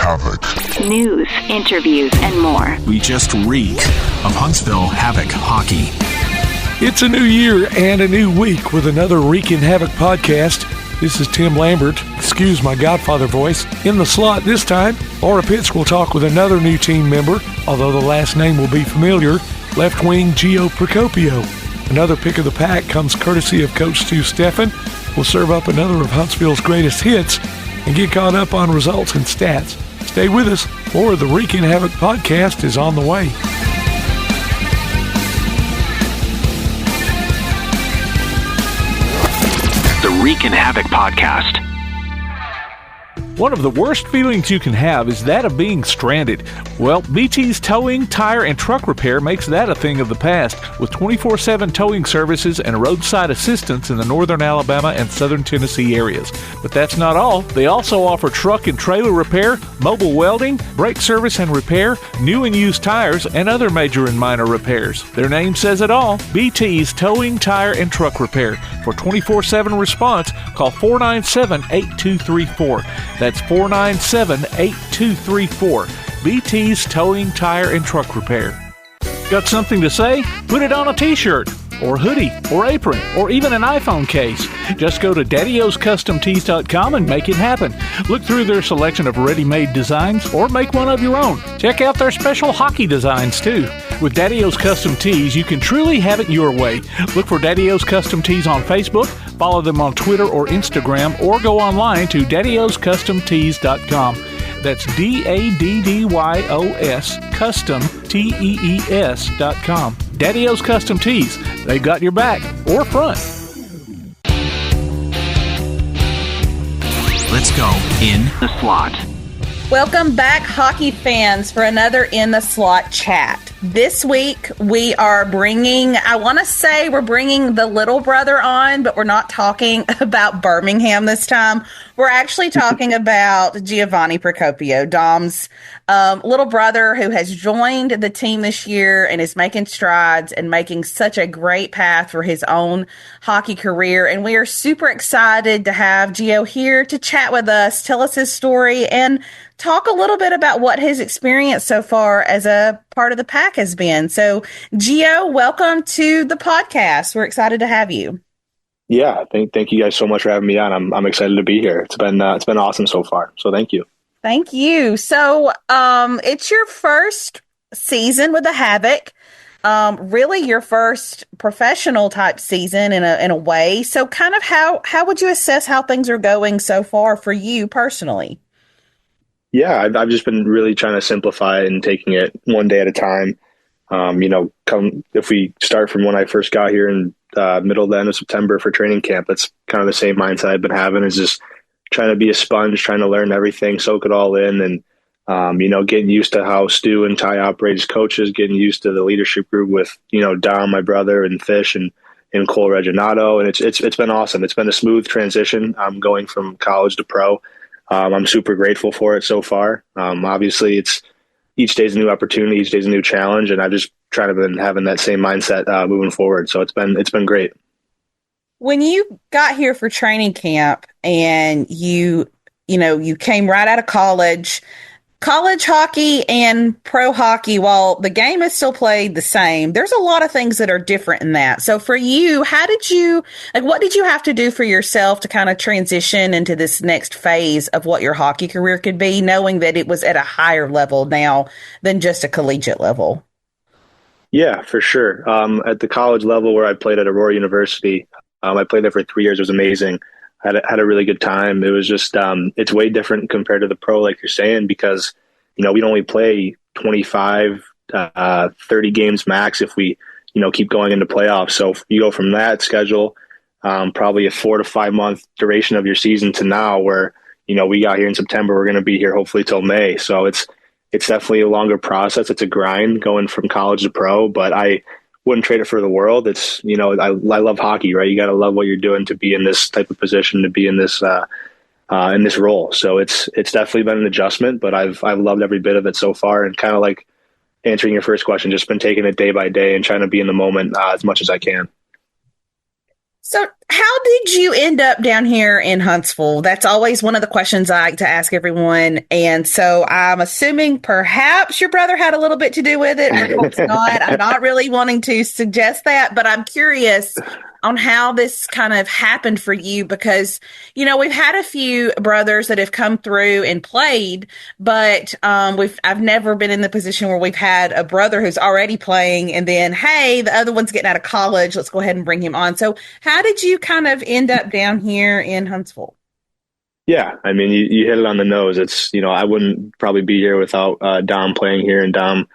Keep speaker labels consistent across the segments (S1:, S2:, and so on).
S1: Havoc.
S2: News, interviews, and more.
S3: We just reek of Huntsville Havoc hockey.
S4: It's a new year and a new week with another Reekin Havoc podcast. This is Tim Lambert. Excuse my Godfather voice. In the slot this time, Laura Pitts will talk with another new team member, although the last name will be familiar, left wing Gio Procopio. Another pick of the pack comes courtesy of Coach Stu Steffen. We'll serve up another of Huntsville's greatest hits and get caught up on results and stats. Stay with us. More of the Reekin Havoc podcast is on the way.
S3: The Reekin Havoc podcast.
S5: One of the worst feelings you can have is that of being stranded. Well, BT's towing, tire, and truck repair makes that a thing of the past, with 24/7 towing services and roadside assistance in the northern Alabama and southern Tennessee areas. But that's not all. They also offer truck and trailer repair, mobile welding, brake service and repair, new and used tires, and other major and minor repairs. Their name says it all, BT's Towing, Tire, and Truck Repair. For 24/7 response, call 497-8234. That's 497-8234. BT's Towing, Tire, and Truck Repair. Got something to say? Put it on a t-shirt, or hoodie, or apron, or even an iPhone case. Just go to daddyoscustomtees.com and make it happen. Look through their selection of ready-made designs, or make one of your own. Check out their special hockey designs, too. With Daddy O's Custom Tees, you can truly have it your way. Look for Daddy O's Custom Tees on Facebook, follow them on Twitter or Instagram, or go online to daddyoscustomtees.com. That's DADDYOS Custom TEES.com. Daddy O's Custom Tees. They've got your back or front.
S3: Let's go in the slot.
S6: Welcome back, hockey fans, for another In the Slot chat. This week, we are bringing the little brother on, but we're not talking about Birmingham this time. We're actually talking about Giovanni Procopio, Dom's little brother, who has joined the team this year and is making strides and making such a great path for his own hockey career. And we are super excited to have Gio here to chat with us, tell us his story, and talk a little bit about what his experience so far as a part of the pack has been. So, Gio, welcome to the podcast. We're excited to have you.
S7: Yeah, thank you guys so much for having me on. I'm excited to be here. It's been awesome so far. So thank you.
S6: Thank you. So, it's your first season with the Havoc. Really your first professional type season in a way. So kind of how would you assess how things are going so far for you personally?
S7: Yeah, I've just been really trying to simplify it and taking it one day at a time. If we start from when I first got here in middle to end of September for training camp, that's kind of the same mindset I've been having, is just trying to be a sponge, trying to learn everything, soak it all in, and getting used to how Stu and Ty operate as coaches, getting used to the leadership group with Dom, my brother, and Fish and Cole Reginato, and it's been awesome. It's been a smooth transition. I'm going from college to pro. I'm super grateful for it so far. Obviously, it's each day's a new opportunity, each day's a new challenge, and I've just tried to been having that same mindset moving forward. So it's been great.
S6: When you got here for training camp and you came right out of college hockey and pro hockey, while the game is still played the same, there's a lot of things that are different in that. So for you, what did you have to do for yourself to kind of transition into this next phase of what your hockey career could be, knowing that it was at a higher level now than just a collegiate level?
S7: Yeah, for sure. At the college level where I played at Aurora University, I played there for 3 years. It was amazing. Had a really good time. It was just, it's way different compared to the pro, like you're saying, because, we'd only play 25, 30 games max if we, keep going into playoffs. So if you go from that schedule, probably a 4 to 5 month duration of your season to now where, we got here in September, we're going to be here hopefully till May. So it's definitely a longer process. It's a grind going from college to pro, but I wouldn't trade it for the world. It's, I love hockey, right? You got to love what you're doing to be in this type of position, to be in this role. So it's definitely been an adjustment, but I've loved every bit of it so far. And kind of like answering your first question, just been taking it day by day and trying to be in the moment as much as I can.
S6: So how did you end up down here in Huntsville? That's always one of the questions I like to ask everyone. And so I'm assuming perhaps your brother had a little bit to do with it. Perhaps not. I'm not really wanting to suggest that, but I'm curious on how this kind of happened for you because, we've had a few brothers that have come through and played, but I've never been in the position where we've had a brother who's already playing and then, hey, the other one's getting out of college. Let's go ahead and bring him on. So how did you kind of end up down here in Huntsville?
S7: Yeah, I mean, you hit it on the nose. It's, I wouldn't probably be here without Dom playing here and Dom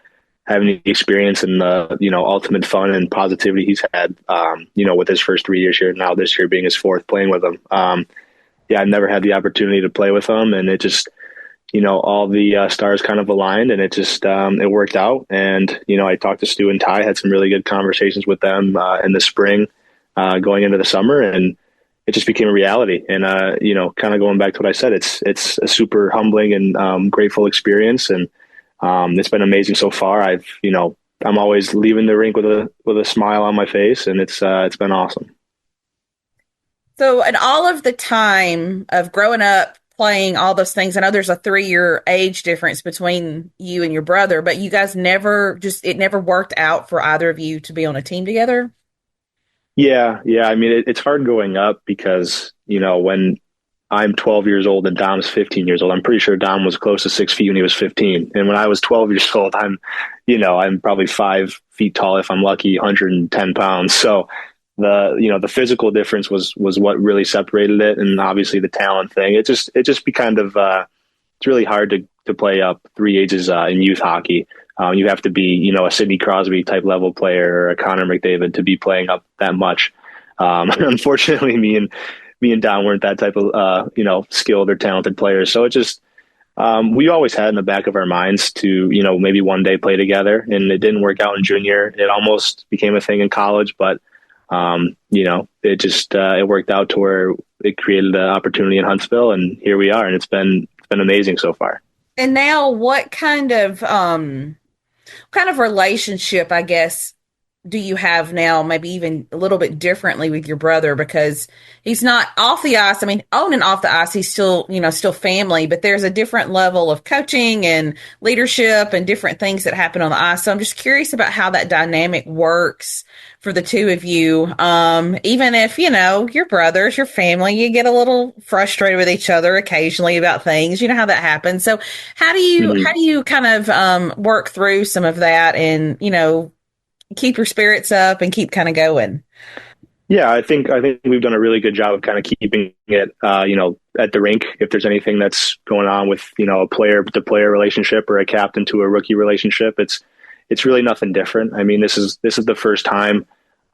S7: having the experience and the, ultimate fun and positivity he's had, with his first 3 years here. Now this year being his fourth playing with him. Yeah, I've never had the opportunity to play with him, and it just, all the stars kind of aligned, and it just it worked out. And I talked to Stu and Ty, had some really good conversations with them in the spring, going into the summer, and it just became a reality. And kind of going back to what I said, it's a super humbling and grateful experience, and it's been amazing so far. I'm always leaving the rink with a smile on my face, and it's been awesome.
S6: So, in all of the time of growing up, playing all those things, I know there's a 3-year age difference between you and your brother, but you guys it never worked out for either of you to be on a team together?
S7: Yeah. I mean, it's hard growing up because, when I'm 12 years old and Dom's 15 years old, I'm pretty sure Dom was close to 6 feet when he was 15. And when I was 12 years old, I'm probably 5 feet tall if I'm lucky, 110 pounds. So the physical difference was what really separated it, and obviously the talent thing. It just be kind of it's really hard to play up 3 ages in youth hockey. You have to be a Sidney Crosby type level player or a Connor McDavid to be playing up that much. Unfortunately, me and Don weren't that type of skilled or talented players. So it just we always had in the back of our minds to maybe one day play together, and it didn't work out in junior. It almost became a thing in college, but it worked out to where it created an opportunity in Huntsville, and here we are, and it's been amazing so far.
S6: And now what kind of relationship, I guess, do you have now, maybe even a little bit differently with your brother, because he's not off the ice. I mean, on and off the ice, he's still family, but there's a different level of coaching and leadership and different things that happen on the ice. So I'm just curious about how that dynamic works for the two of you. Even if, your brothers, your family, you get a little frustrated with each other occasionally about things, how that happens. So how do you kind of work through some of that and, keep your spirits up and keep kind of going?
S7: Yeah, I think we've done a really good job of kind of keeping it, at the rink. If there's anything that's going on with, a player to player relationship or a captain to a rookie relationship, it's really nothing different. I mean, this is the first time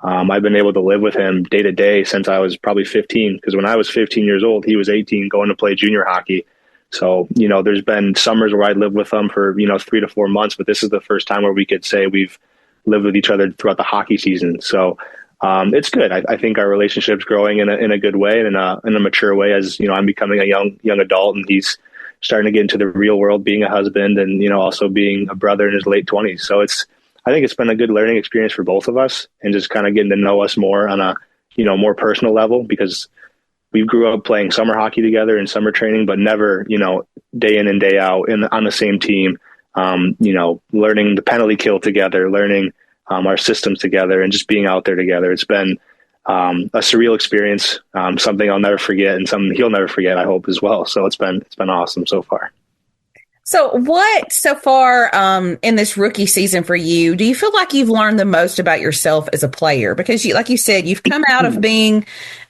S7: I've been able to live with him day to day since I was probably 15. Because when I was 15 years old, he was 18, going to play junior hockey. So, there's been summers where I lived with him for 3 to 4 months, but this is the first time where we could say we've lived with each other throughout the hockey season. So it's good. I think our relationship's growing in a good way and in a mature way as, I'm becoming a young adult, and he's starting to get into the real world, being a husband and, also being a brother in his late 20s. So I think it's been a good learning experience for both of us, and just kind of getting to know us more on a, more personal level, because we grew up playing summer hockey together and summer training, but never, day in and day out on the same team. Learning the penalty kill together, learning our systems together, and just being out there together. It's been a surreal experience, something I'll never forget, and something he'll never forget, I hope, as well. So it's been awesome so far.
S6: So what so far in this rookie season for you, do you feel like you've learned the most about yourself as a player? Because like you said, you've come out of being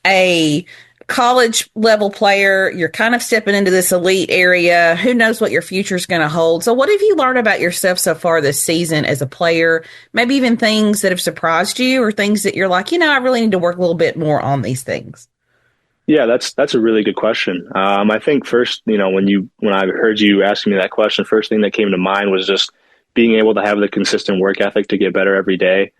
S6: a college level player. You're kind of stepping into this elite area. Who knows what your future is going to hold? So what have you learned about yourself so far this season as a player? Maybe even things that have surprised you, or things that you're like, I really need to work a little bit more on these things.
S7: Yeah, that's a really good question. I think first, when I heard you asking me that question, first thing that came to mind was just being able to have the consistent work ethic to get better every day.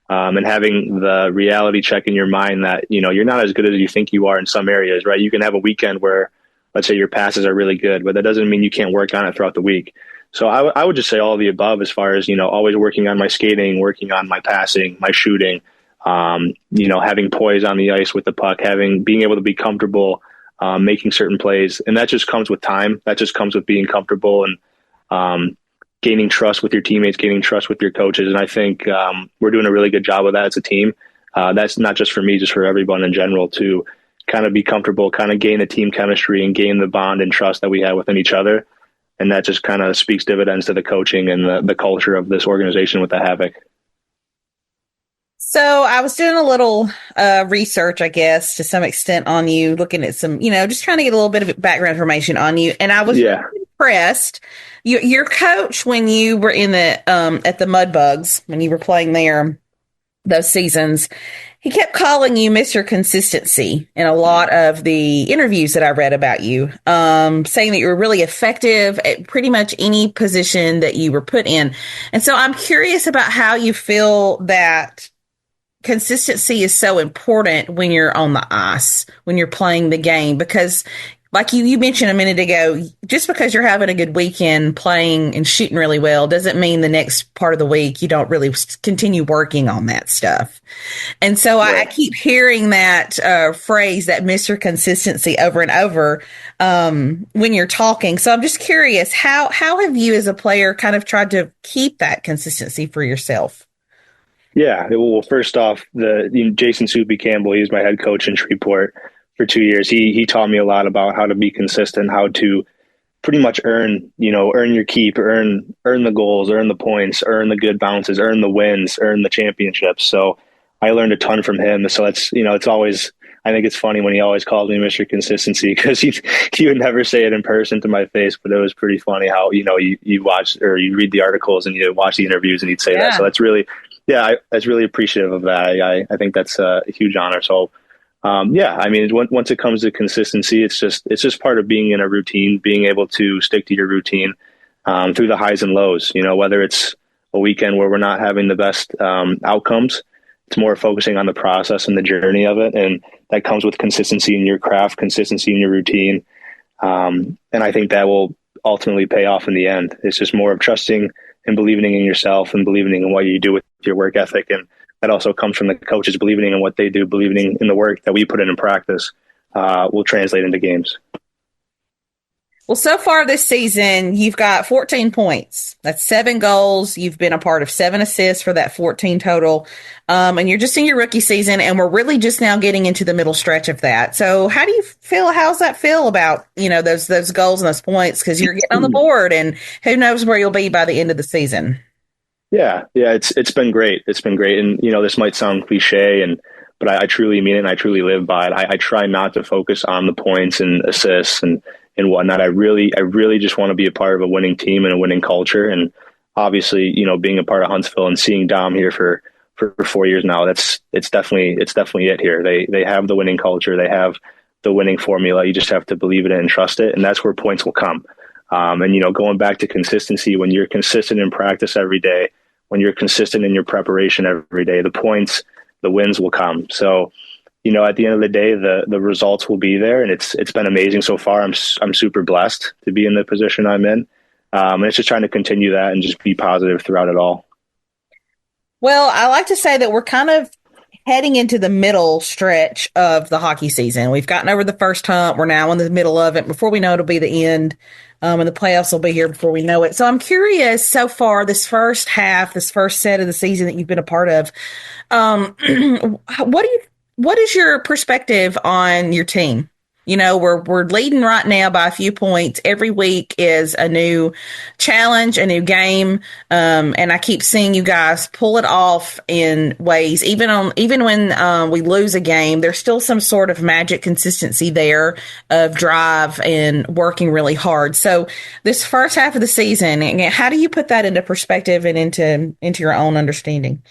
S7: And having the reality check in your mind that, you're not as good as you think you are in some areas, right? You can have a weekend where, let's say, your passes are really good, but that doesn't mean you can't work on it throughout the week. So I would just say all of the above, as far as, always working on my skating, working on my passing, my shooting, having poise on the ice with the puck, being able to be comfortable, making certain plays. And that just comes with time. That just comes with being comfortable and gaining trust with your teammates, gaining trust with your coaches. And I think we're doing a really good job of that as a team. That's not just for me, just for everyone in general, to kind of be comfortable, kind of gain the team chemistry and gain the bond and trust that we have within each other. And that just kind of speaks dividends to the coaching and the culture of this organization with the Havoc.
S6: So I was doing a little research, I guess, to some extent on you, looking at some, just trying to get a little bit of background information on you. And I was really impressed. Your coach, when you were in the at the Mudbugs, when you were playing there those seasons, he kept calling you Mr. Consistency in a lot of the interviews that I read about you, saying that you were really effective at pretty much any position that you were put in. And so I'm curious about how you feel that consistency is so important when you're on the ice, when you're playing the game, because like you mentioned a minute ago, just because you're having a good weekend playing and shooting really well doesn't mean the next part of the week you don't really continue working on that stuff. And so I keep hearing that phrase, that Mr. Consistency, over and over when you're talking. So I'm just curious, how have you as a player kind of tried to keep that consistency for yourself?
S7: Yeah, well, first off, Jason Soupy Campbell, he was my head coach in Shreveport for 2 years. He taught me a lot about how to be consistent, how to pretty much earn your keep, earn the goals, earn the points, earn the good bounces, earn the wins, earn the championships. So I learned a ton from him. So that's, it's always, I think it's funny when he always calls me Mr. Consistency, because he would never say it in person to my face, but it was pretty funny how, you watch or you read the articles and you watch the interviews and he'd say that. So that's really, I was really appreciative of that. I think that's a huge honor. So, once it comes to consistency, it's just part of being in a routine, being able to stick to your routine through the highs and lows. Whether it's a weekend where we're not having the best outcomes, it's more focusing on the process and the journey of it, and that comes with consistency in your craft, consistency in your routine, and I think that will ultimately pay off in the end. It's just more of trusting and believing in yourself and believing in what you do with your work ethic, and that also comes from the coaches believing in what they do, believing in the work that we put in practice will translate into games.
S6: Well, so far this season, you've got 14 points. That's 7 goals. You've been a part of 7 assists for that 14 total. And you're just in your rookie season, and we're really just now getting into the middle stretch of that. So how do you feel? How's that feel about, those goals and those points? Because you're getting on the board, and who knows where you'll be by the end of the season. Yeah,
S7: it's been great. It's been great. And, this might sound cliche, but I truly mean it, and I truly live by it. I try not to focus on the points and assists and whatnot. I really just want to be a part of a winning team and a winning culture. And obviously, being a part of Huntsville and seeing Dom here for 4 years now, it's definitely it here. They have the winning culture. They have the winning formula. You just have to believe in it and trust it. And that's where points will come. And, going back to consistency, when you're consistent in practice every day, when you're consistent in your preparation every day, the points, the wins will come. So, at the end of the day, the results will be there, and it's been amazing so far. I'm super blessed to be in the position I'm in, and it's just trying to continue that and just be positive throughout it all.
S6: Well, I like to say that we're kind of heading into the middle stretch of the hockey season. We've gotten over the first hump. We're now in the middle of it. Before we know it, it'll be the end, and the playoffs will be here before we know it. So I'm curious, so far, this first set of the season that you've been a part of, what is your perspective on your team? We're leading right now by a few points. Every week is a new challenge, a new game. And I keep seeing you guys pull it off in ways, even when we lose a game, there's still some sort of magic consistency there of drive and working really hard. So this first half of the season, how do you put that into perspective and into your own understanding?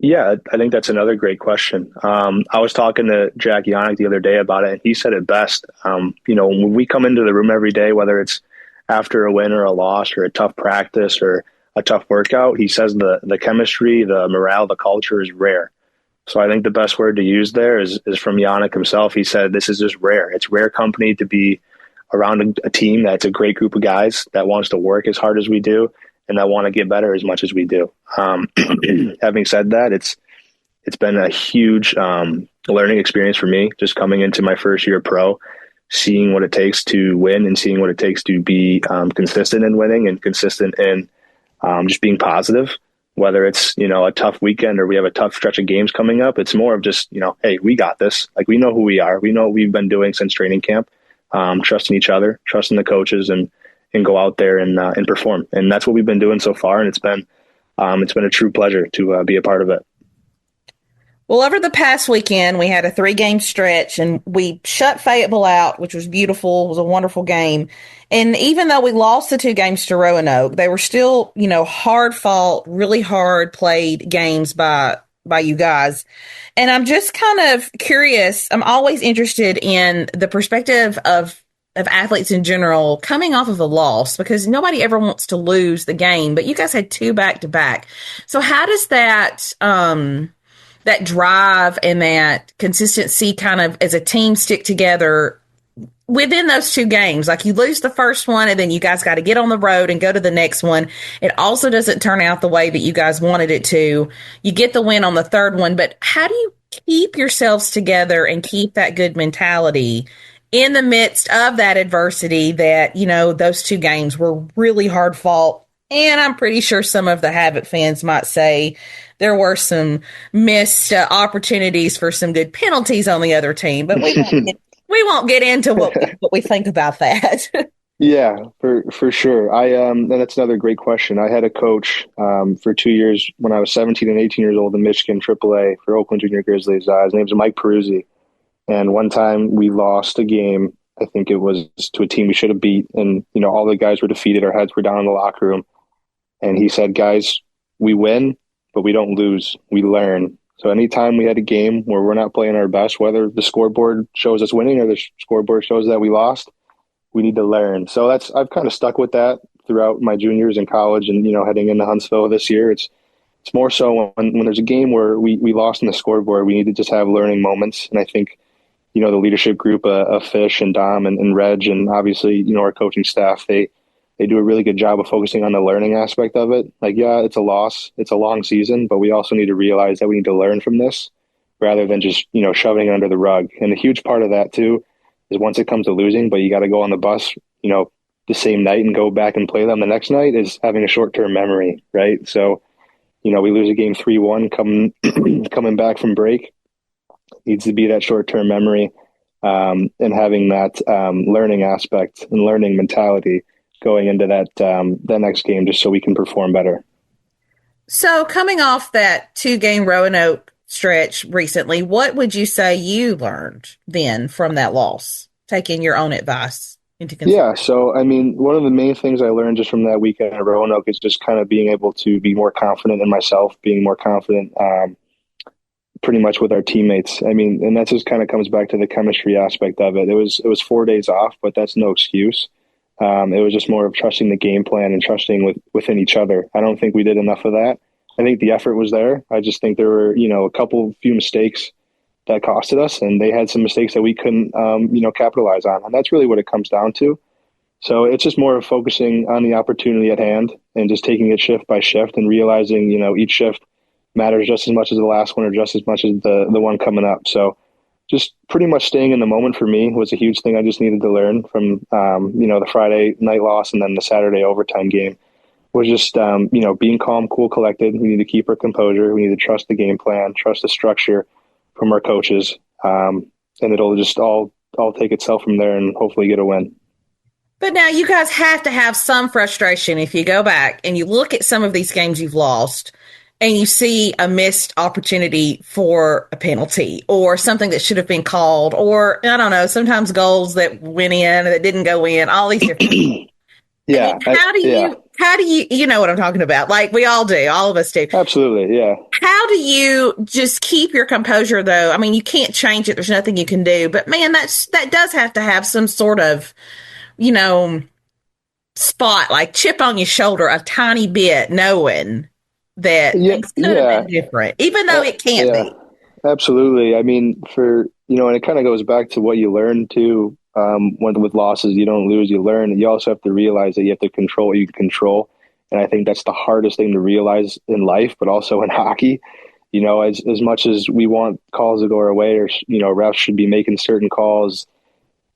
S7: Yeah, I think that's another great question. I was talking to Jack Yannick the other day about it, and he said it best. When we come into the room every day, whether it's after a win or a loss or a tough practice or a tough workout, he says the chemistry, the morale, the culture is rare. So I think the best word to use there is from Yannick himself. He said, this is just rare. It's rare company to be around a team that's a great group of guys that wants to work as hard as we do and that want to get better as much as we do. Having said that, it's been a huge learning experience for me, just coming into my first year pro, seeing what it takes to win and seeing what it takes to be consistent in winning and consistent in just being positive. Whether it's, a tough weekend or we have a tough stretch of games coming up, it's more of just, hey, we got this. Like, we know who we are. We know what we've been doing since training camp, trusting each other, trusting the coaches, and go out there and perform. And that's what we've been doing so far. And it's been a true pleasure to be a part of it.
S6: Well, over the past weekend, we had a 3-game stretch and we shut Fayetteville out, which was beautiful. It was a wonderful game. And even though we lost the 2 games to Roanoke, they were still, hard fought, really hard played games by you guys. And I'm just kind of curious. I'm always interested in the perspective of athletes in general coming off of a loss, because nobody ever wants to lose the game, but you guys had 2 back-to-back. So how does that drive and that consistency kind of as a team stick together within those 2 games? Like, you lose the first one and then you guys got to get on the road and go to the next one. It also doesn't turn out the way that you guys wanted it to. You get the win on the 3rd one, but how do you keep yourselves together and keep that good mentality in the midst of that adversity that, those 2 games were really hard fought? And I'm pretty sure some of the Havoc fans might say there were some missed opportunities for some good penalties on the other team, but we won't get into what we think about that.
S7: Yeah, for sure. And that's another great question. I had a coach for 2 years when I was 17 and 18 years old in Michigan AAA for Oakland Junior Grizzlies. His name's Mike Peruzzi. And one time we lost a game. I think it was to a team we should have beat. And, all the guys were defeated. Our heads were down in the locker room. And he said, guys, we win, but we don't lose. We learn. So anytime we had a game where we're not playing our best, whether the scoreboard shows us winning or the scoreboard shows that we lost, we need to learn. So I've kind of stuck with that throughout my juniors in college and, heading into Huntsville this year. It's more so when there's a game where we lost in the scoreboard, we need to just have learning moments. And I think, the leadership group of Fish and Dom and Reg and obviously, our coaching staff, they do a really good job of focusing on the learning aspect of it. Like, yeah, it's a loss. It's a long season, but we also need to realize that we need to learn from this rather than just, shoving it under the rug. And a huge part of that too is once it comes to losing, but you got to go on the bus, the same night and go back and play them the next night, is having a short-term memory, right? So, we lose a game 3-1 coming back from break. Needs to be that short-term memory and having that learning aspect and learning mentality going into that next game, just so we can perform better.
S6: So coming off that 2-game Roanoke stretch recently, what would you say you learned then from that loss, taking your own advice into consideration?
S7: Yeah, so one of the main things I learned just from that weekend at Roanoke is just kind of being able to be more confident in myself, being more confident pretty much with our teammates. And that just kind of comes back to the chemistry aspect of it. It was 4 days off, but that's no excuse. It was just more of trusting the game plan and trusting within each other. I don't think we did enough of that. I think the effort was there. I just think there were, a few mistakes that costed us, and they had some mistakes that we couldn't, capitalize on. And that's really what it comes down to. So it's just more of focusing on the opportunity at hand and just taking it shift by shift and realizing, each shift matters just as much as the last one or just as much as the one coming up. So just pretty much staying in the moment for me was a huge thing I just needed to learn from, the Friday night loss and then the Saturday overtime game was just, being calm, cool, collected. We need to keep our composure. We need to trust the game plan, trust the structure from our coaches. And it'll just all take itself from there and hopefully get a win.
S6: But now you guys have to have some frustration if you go back and you look at some of these games you've lost and you see a missed opportunity for a penalty or something that should have been called, or I don't know, sometimes goals that went in that didn't go in, all these different things.
S7: Yeah.
S6: How do you, you know what I'm talking about? Like we all do, all of us do.
S7: Absolutely. Yeah.
S6: How do you just keep your composure though? You can't change it. There's nothing you can do, but man, that does have to have some sort of, spot, like chip on your shoulder a tiny bit, knowing that things could have been different, even though it can't be.
S7: Absolutely. And it kind of goes back to what you learn too. With losses, you don't lose, you learn. And you also have to realize that you have to control what you can control. And I think that's the hardest thing to realize in life, but also in hockey, as much as we want calls to go our way, or refs should be making certain calls,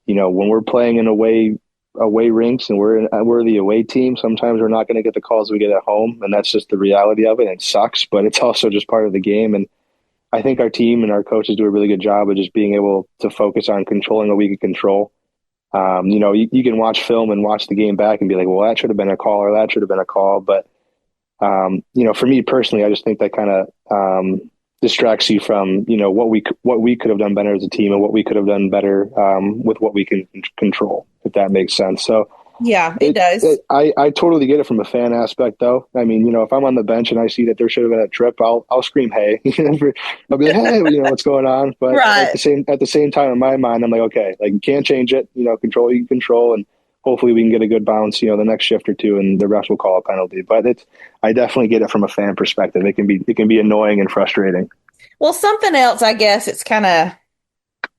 S7: when we're playing in away rinks and we're the away team, sometimes we're not going to get the calls we get at home, and that's just the reality of it. It sucks, but it's also just part of the game. And I think our team and our coaches do a really good job of just being able to focus on controlling what we can control. You can watch film and watch the game back and be like, well, that should have been a call, or that should have been a call. But, for me personally, I just think that kind of distracts you from, what we could have done better as a team and what we could have done better with what we can control, if that makes sense. So,
S6: yeah, it does.
S7: I totally get it from a fan aspect, though. I mean, if I'm on the bench and I see that there should have been a trip, I'll scream, "Hey!" I'll be like, "Hey, what's going on?" But
S6: right.
S7: at the same time, in my mind, I'm like, "Okay, like you can't change it. Control what you can control, and hopefully we can get a good bounce. The next shift or two, and the refs will call a penalty." But I definitely get it from a fan perspective. It can be annoying and frustrating.
S6: Well, something else, I guess it's kind of.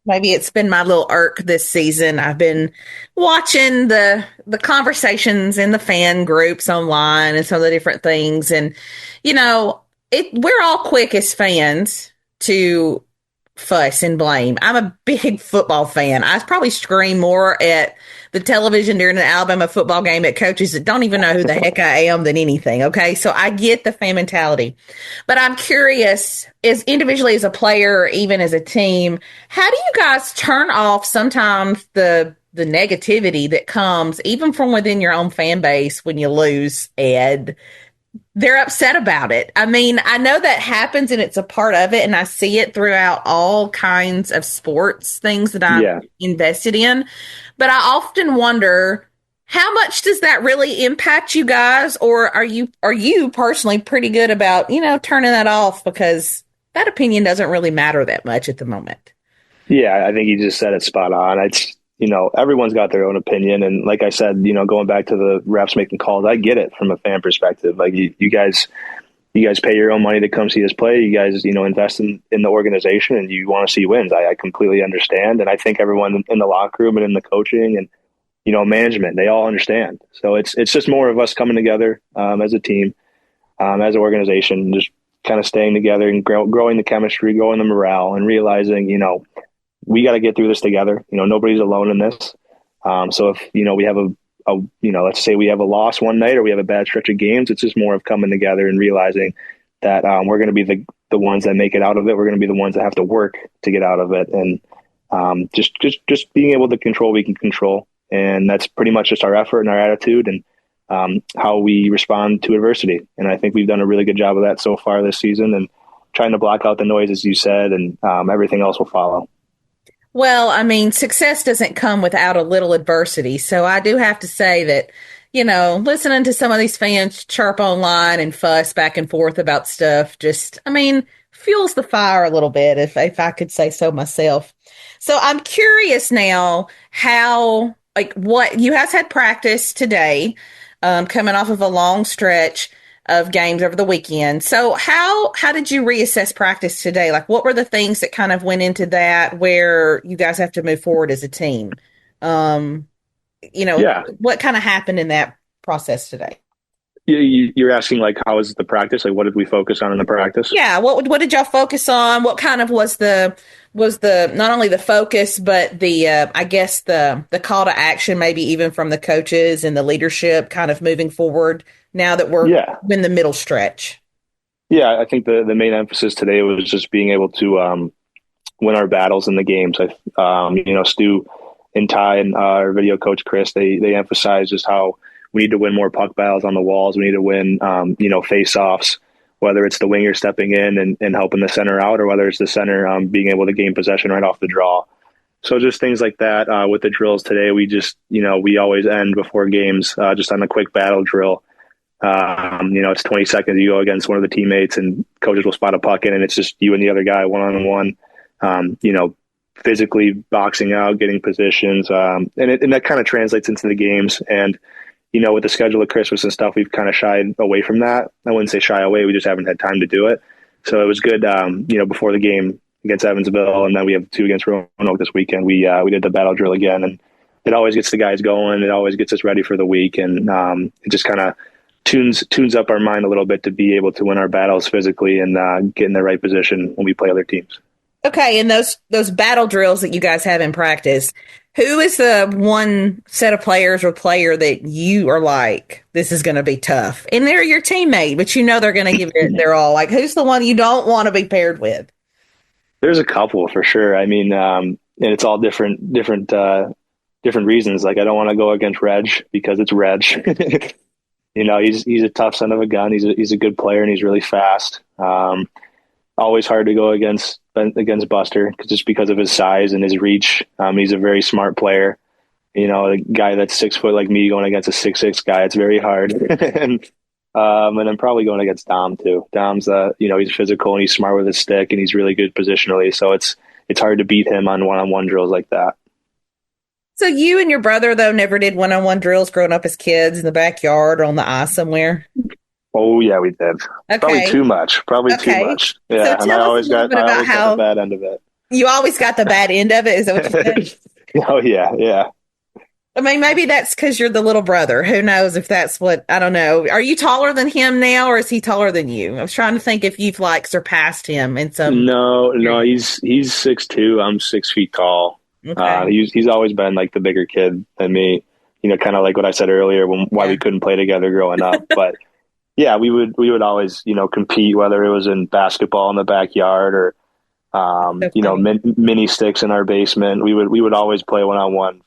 S6: Maybe it's been my little irk this season. I've been watching the conversations in the fan groups online and some of the different things. And, we're all quick as fans to fuss and blame. I'm a big football fan. I probably scream more at the television during an Alabama football game at coaches that don't even know who the heck I am than anything. Okay. So I get the fan mentality, but I'm curious, as individually as a player, or even as a team, how do you guys turn off sometimes the negativity that comes even from within your own fan base when you lose, Ed? They're upset about it. I mean, I know that happens and it's a part of it, and I see it throughout all kinds of sports things that I'm invested in. But I often wonder, how much does that really impact you guys? Or are you personally pretty good about, turning that off, because that opinion doesn't really matter that much at the moment?
S7: Yeah, I think you just said it spot on. It's, everyone's got their own opinion. And like I said, going back to the refs making calls, I get it from a fan perspective. Like you guys pay your own money to come see us play. You guys, invest in the organization, and you want to see wins. I completely understand. And I think everyone in the locker room and in the coaching and, management, they all understand. So it's just more of us coming together as a team, as an organization, just kind of staying together and growing the chemistry, growing the morale, and realizing, we got to get through this together. Nobody's alone in this. So if, we have let's say we have a loss one night or we have a bad stretch of games, it's just more of coming together and realizing that we're going to be the ones that make it out of it. We're going to be the ones that have to work to get out of it. And just being able to control what we can control. And that's pretty much just our effort and our attitude and how we respond to adversity. And I think we've done a really good job of that so far this season, and trying to block out the noise, as you said, and everything else will follow.
S6: Well, I mean, success doesn't come without a little adversity. So I do have to say that, listening to some of these fans chirp online and fuss back and forth about stuff fuels the fire a little bit, if I could say so myself. So I'm curious now what you guys had practice today, coming off of a long stretch of games over the weekend. So how did you reassess practice today? Like, what were the things that kind of went into that where you guys have to move forward as a team? What kind of happened in that process today?
S7: You're asking, like, how was the practice? Like, what did we focus on in the practice?
S6: Yeah. What did y'all focus on? What kind of was the not only the focus, but the I guess the call to action, maybe even from the coaches and the leadership, kind of moving forward now that we're in the middle stretch?
S7: Yeah, I think the main emphasis today was just being able to win our battles in the games. Stu and Ty and our video coach Chris, they emphasize just how we need to win more puck battles on the walls. We need to win, face-offs, whether it's the winger stepping in and helping the center out, or whether it's the center being able to gain possession right off the draw. So just things like that. With the drills today, we just, we always end before games just on a quick battle drill. It's 20 seconds. You go against one of the teammates and coaches will spot a puck in, and it's just you and the other guy one-on-one, physically boxing out, getting positions. And that kind of translates into the games. And, with the schedule of Christmas and stuff, we've kind of shied away from that. I wouldn't say shy away. We just haven't had time to do it. So it was good, before the game against Evansville, and then we have 2 against Roanoke this weekend. We did the battle drill again, and it always gets the guys going. It always gets us ready for the week. And it just kind of tunes up our mind a little bit to be able to win our battles physically and get in the right position when we play other teams.
S6: Okay, and those battle drills that you guys have in practice, who is the one set of players or player that you are like, this is going to be tough? And they're your teammate, but you know they're going to give it their all. Like, who's the one you don't want to be paired with?
S7: There's a couple for sure. I mean, and it's all different reasons. Like, I don't want to go against Reg because it's Reg. He's a tough son of a gun. He's a good player and he's really fast. Always hard to go against Buster just because of his size and his reach. He's a very smart player. A guy that's 6 foot like me going against a 6'6" guy, it's very hard. and I'm probably going against Dom too. Dom's he's physical and he's smart with his stick and he's really good positionally. So it's hard to beat him on one-on-one drills like that.
S6: So you and your brother though never did one-on-one drills growing up as kids in the backyard or on the ice somewhere?
S7: Oh yeah, we did.
S6: Okay.
S7: Probably too much. Yeah,
S6: so
S7: and I always got the bad end of it.
S6: You always got the bad end of it. Is that what you said?
S7: Oh yeah.
S6: I mean, maybe that's because you're the little brother. Who knows if that's what, I don't know. Are you taller than him now or is he taller than you? I was trying to think if you've surpassed him in some.
S7: No, he's 6'2". I'm 6 feet tall.
S6: Okay.
S7: He's always been like the bigger kid than me. Kind of like what I said earlier why we couldn't play together growing up. But yeah, we would always, compete, whether it was in basketball in the backyard or, mini sticks in our basement. We would always play one-on-one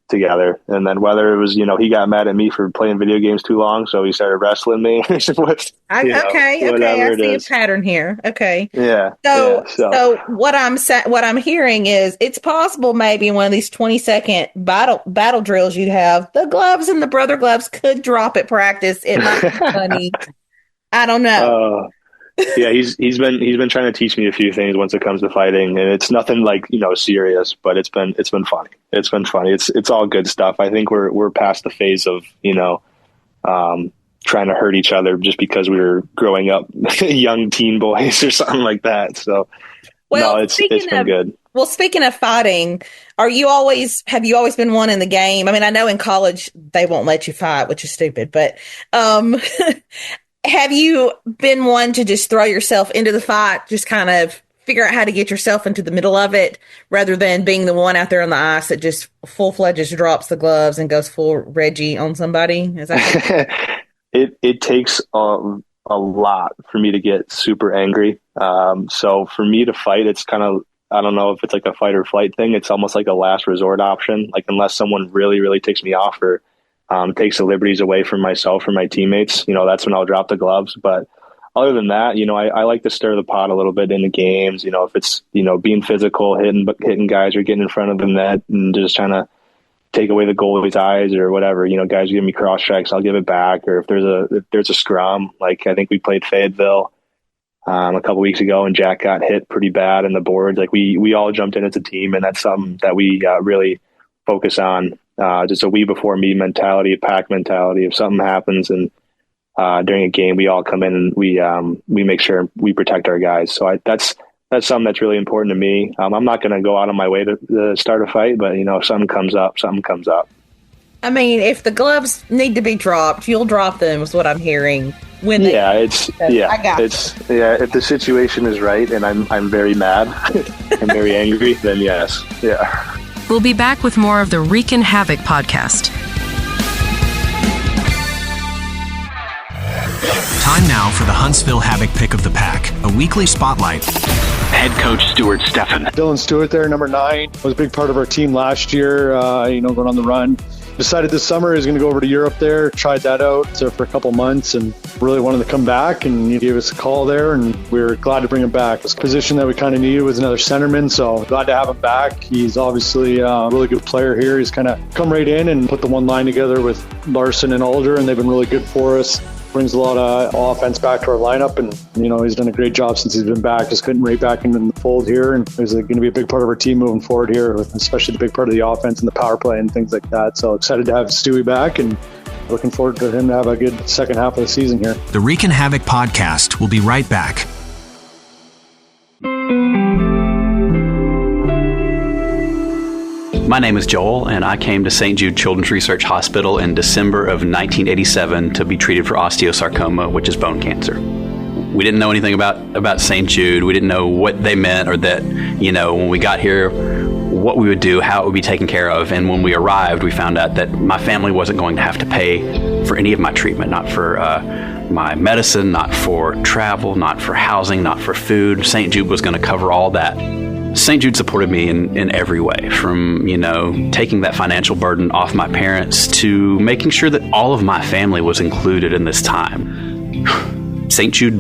S7: together. And then whether it was, he got mad at me for playing video games too long, so he started wrestling me.
S6: I see a pattern here. Okay.
S7: Yeah.
S6: So what I'm hearing is it's possible maybe in one of these 20-second battle drills you'd have the gloves and the brother gloves could drop at practice. It might be funny. I don't know.
S7: Yeah, he's been trying to teach me a few things once it comes to fighting, and it's nothing like serious, but it's been funny. It's been funny. It's all good stuff. I think we're past the phase of trying to hurt each other just because we were growing up young teen boys or something like that. So it's been good.
S6: Well, speaking of fighting, have you always been one in the game? I mean, I know in college they won't let you fight, which is stupid, but have you been one to just throw yourself into the fight, just kind of figure out how to get yourself into the middle of it rather than being the one out there on the ice that just full-fledged drops the gloves and goes full Reggie on somebody? Is that
S7: It takes a lot for me to get super angry. So for me to fight, it's kind of, I don't know if it's like a fight or flight thing. It's almost like a last resort option. Like unless someone really, really takes me off or takes the liberties away from myself or my teammates, that's when I'll drop the gloves. But other than that, I like to stir the pot a little bit in the games. If it's, being physical, hitting guys or getting in front of the net and just trying to take away the goalie's eyes or whatever, guys give me cross checks, I'll give it back. Or if there's a scrum, like I think we played Fayetteville a couple weeks ago and Jack got hit pretty bad in the boards. Like we all jumped in as a team, and that's something that we really focus on. Just a we before me mentality, a pack mentality. If something happens and during a game, we all come in and we make sure we protect our guys. So that's something that's really important to me. I'm not going to go out of my way to start a fight, but if something comes up.
S6: I mean, if the gloves need to be dropped, you'll drop them. Is what I'm hearing. If the situation is right and I'm very mad and very angry, then yes, yeah.
S1: We'll be back with more of the Reekin Havoc podcast.
S3: Time now for the Huntsville Havoc Pick of the Pack, a weekly spotlight. Head coach Stuart Steffen.
S8: Dylan Stewart there, number 9, was a big part of our team last year, going on the run. Decided this summer he was going to go over to Europe there, tried that out for a couple months and really wanted to come back, and he gave us a call there and we were glad to bring him back. This position that we kind of needed was another centerman, so glad to have him back. He's obviously a really good player here. He's kind of come right in and put the one line together with Larson and Alder, and they've been really good for us. Brings a lot of offense back to our lineup, and he's done a great job since he's been back, just getting right back into the fold here, and he's going to be a big part of our team moving forward here, especially the big part of the offense and the power play and things like that. So excited to have Stewie back and looking forward to him to have a good second half of the season here.
S3: The Reekin Havoc podcast will be right back.
S9: My name is Joel, and I came to St. Jude Children's Research Hospital in December of 1987 to be treated for osteosarcoma, which is bone cancer. We didn't know anything about St. Jude. We didn't know what they meant, or that, when we got here, what we would do, how it would be taken care of. And when we arrived, we found out that my family wasn't going to have to pay for any of my treatment, not for my medicine, not for travel, not for housing, not for food. St. Jude was going to cover all that. St. Jude supported me in every way, from, taking that financial burden off my parents to making sure that all of my family was included in this time. St. Jude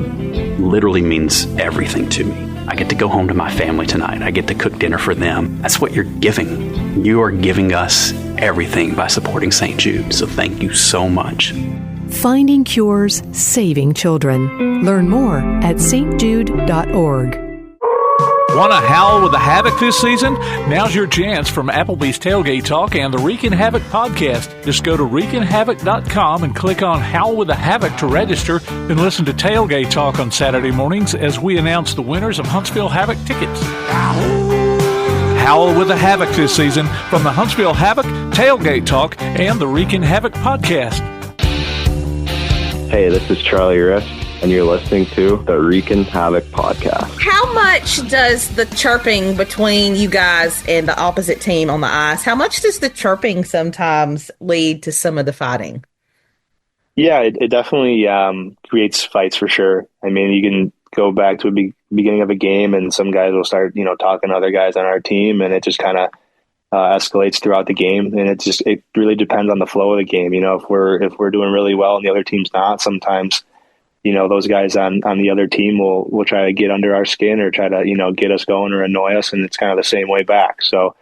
S9: literally means everything to me. I get to go home to my family tonight. I get to cook dinner for them. That's what you're giving. You are giving us everything by supporting St. Jude. So thank you so much.
S10: Finding cures, saving children. Learn more at stjude.org.
S5: Want to howl with the Havoc this season? Now's your chance from Applebee's Tailgate Talk and the Reekin Havoc podcast. Just go to ReekinHavoc.com and click on Howl with the Havoc to register, and listen to Tailgate Talk on Saturday mornings as we announce the winners of Huntsville Havoc tickets. Howl with the Havoc this season from the Huntsville Havoc, Tailgate Talk, and the Reekin Havoc podcast.
S11: Hey, this is Charlie Riff, and you're listening to the Reekin Havoc podcast.
S6: How much does the chirping between you guys and the opposite team on the ice, how much does the chirping sometimes lead to some of the fighting?
S7: Yeah, it definitely creates fights for sure. I mean, you can go back to a beginning of a game and some guys will start, talking to other guys on our team, and it just kind of escalates throughout the game. And it really depends on the flow of the game. If we're doing really well and the other team's not, sometimes those guys on the other team will try to get under our skin or try to, get us going or annoy us. And it's kind of the same way back. So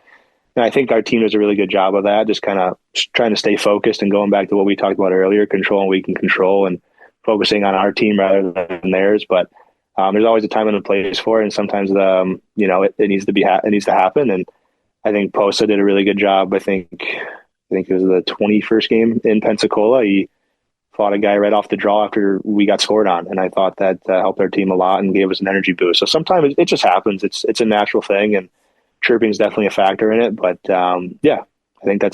S7: I think our team does a really good job of that, just kind of trying to stay focused and going back to what we talked about earlier, controlling what we can control and focusing on our team rather than theirs. But there's always a time and a place for it. And sometimes, it needs to happen. And I think Posa did a really good job. I think it was the 21st game in Pensacola. He fought a guy right off the draw after we got scored on. And I thought that helped our team a lot and gave us an energy boost. So sometimes it just happens. It's a natural thing, and chirping is definitely a factor in it. But I think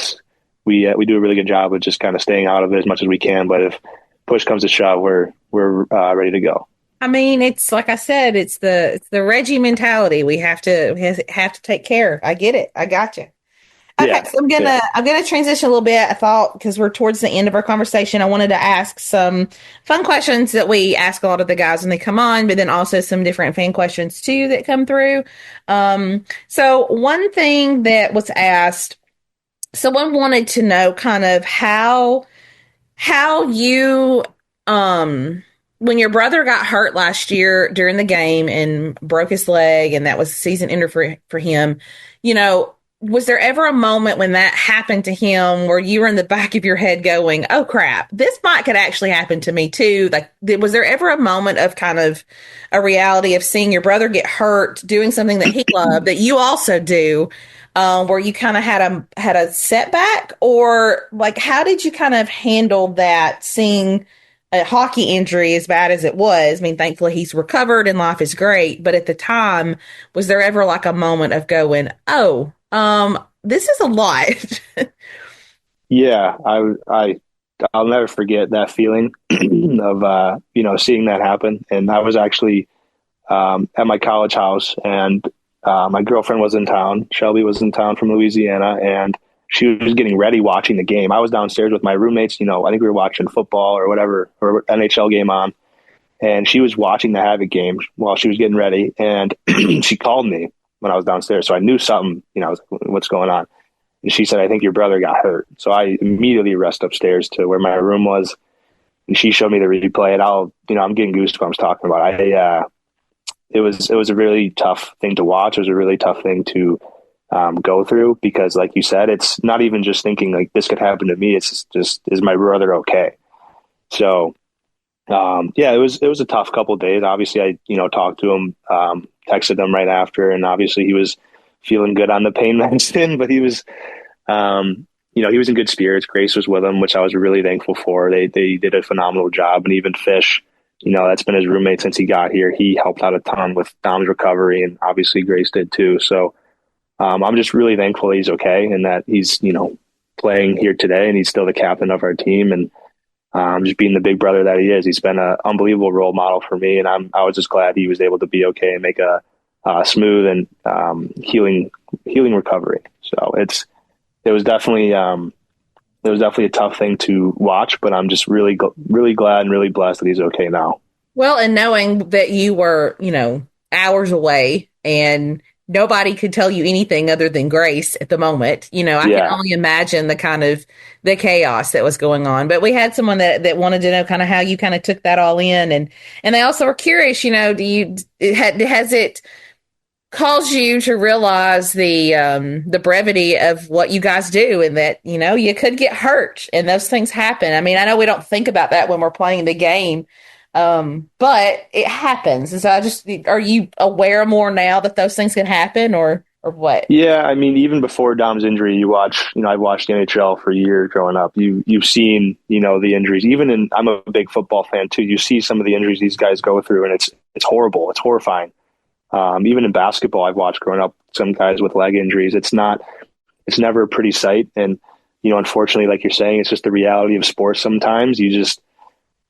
S7: we do a really good job of just kind of staying out of it as much as we can. But if push comes to shove, we're ready to go.
S6: I mean, it's like I said, it's the Reggie mentality. We have to take care. I get it. I got you. Okay, yeah, so I'm gonna transition a little bit. I thought, because we're towards the end of our conversation, I wanted to ask some fun questions that we ask a lot of the guys when they come on, but then also some different fan questions too that come through. So one thing that was asked, someone wanted to know kind of how you when your brother got hurt last year during the game and broke his leg, and that was season ender for him, was there ever a moment when that happened to him where you were in the back of your head going, oh crap, this could actually happen to me too? Like, was there ever a moment of kind of a reality of seeing your brother get hurt doing something that he loved that you also do, where you kind of had a setback? Or like, how did you kind of handle that, seeing a hockey injury as bad as it was? I mean, thankfully he's recovered and life is great. But at the time, was there ever like a moment of going, oh, this is a lot?
S7: Yeah, I'll never forget that feeling of, seeing that happen. And I was actually at my college house, and my girlfriend was in town. Shelby was in town from Louisiana, and she was getting ready watching the game. I was downstairs with my roommates. I think we were watching football or whatever, or NHL game on. And she was watching the Havoc game while she was getting ready. And she called me when I was downstairs. So I knew something, I was like, what's going on? And she said, I think your brother got hurt. So I immediately rushed upstairs to where my room was. And she showed me the replay. And I'm getting goosebumps talking about it. It was a really tough thing to watch. It was a really tough thing to go through, because like you said, it's not even just thinking like this could happen to me. It's just, is my brother okay? So, it was a tough couple of days. Obviously I, talked to him, texted him right after, and obviously he was feeling good on the pain medicine, but he was, he was in good spirits. Grace was with him, which I was really thankful for. They did a phenomenal job. And even Fish, that's been his roommate since he got here. He helped out a ton with Dom's recovery, and obviously Grace did too. So, I'm just really thankful he's okay and that he's, playing here today and he's still the captain of our team and just being the big brother that he is. He's been an unbelievable role model for me, and I was just glad he was able to be okay and make a smooth and healing recovery. So it was definitely a tough thing to watch, but I'm just really glad and really blessed that he's okay now.
S6: Well, and knowing that you were, hours away and nobody could tell you anything other than grace at the moment, I can only imagine the chaos that was going on. But we had someone that wanted to know kind of how you kind of took that all in. And they also were curious, has it caused you to realize the brevity of what you guys do and that, you could get hurt and those things happen. I mean, I know we don't think about that when we're playing the game, but it happens. And so are you aware more now that those things can happen or what?
S7: Yeah. I mean, even before Dom's injury, I've watched the NHL for years growing up. You've seen, the injuries, I'm a big football fan too. You see some of the injuries these guys go through and it's horrible. It's horrifying. Even in basketball, I've watched growing up some guys with leg injuries. It's never a pretty sight. And, unfortunately, like you're saying, it's just the reality of sports. Sometimes you just,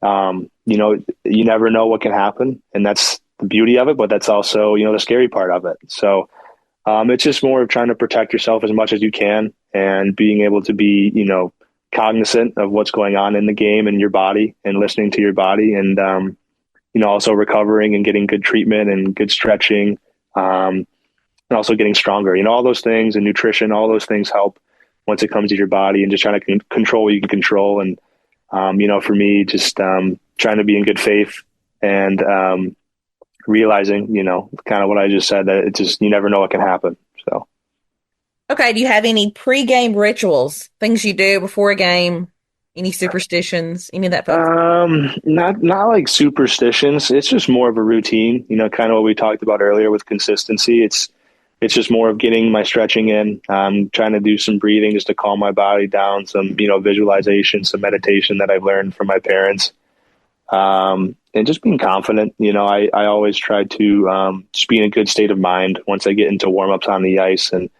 S7: you never know what can happen, and that's the beauty of it, but that's also, the scary part of it. So, it's just more of trying to protect yourself as much as you can and being able to be, cognizant of what's going on in the game and your body and listening to your body and, also recovering and getting good treatment and good stretching, and also getting stronger, all those things, and nutrition, all those things help once it comes to your body, and just trying to control what you can control. And, for me, just trying to be in good faith and realizing, kind of what I just said, that it just, you never know what can happen. So.
S6: Okay. Do you have any pre-game rituals, things you do before a game? Any superstitions? Any of that?
S7: Not like superstitions. It's just more of a routine, kind of what we talked about earlier with consistency. It's just more of getting my stretching in, trying to do some breathing just to calm my body down, some, visualization, some meditation that I've learned from my parents. And just being confident, I always try to just be in a good state of mind once I get into warm-ups on the ice. And,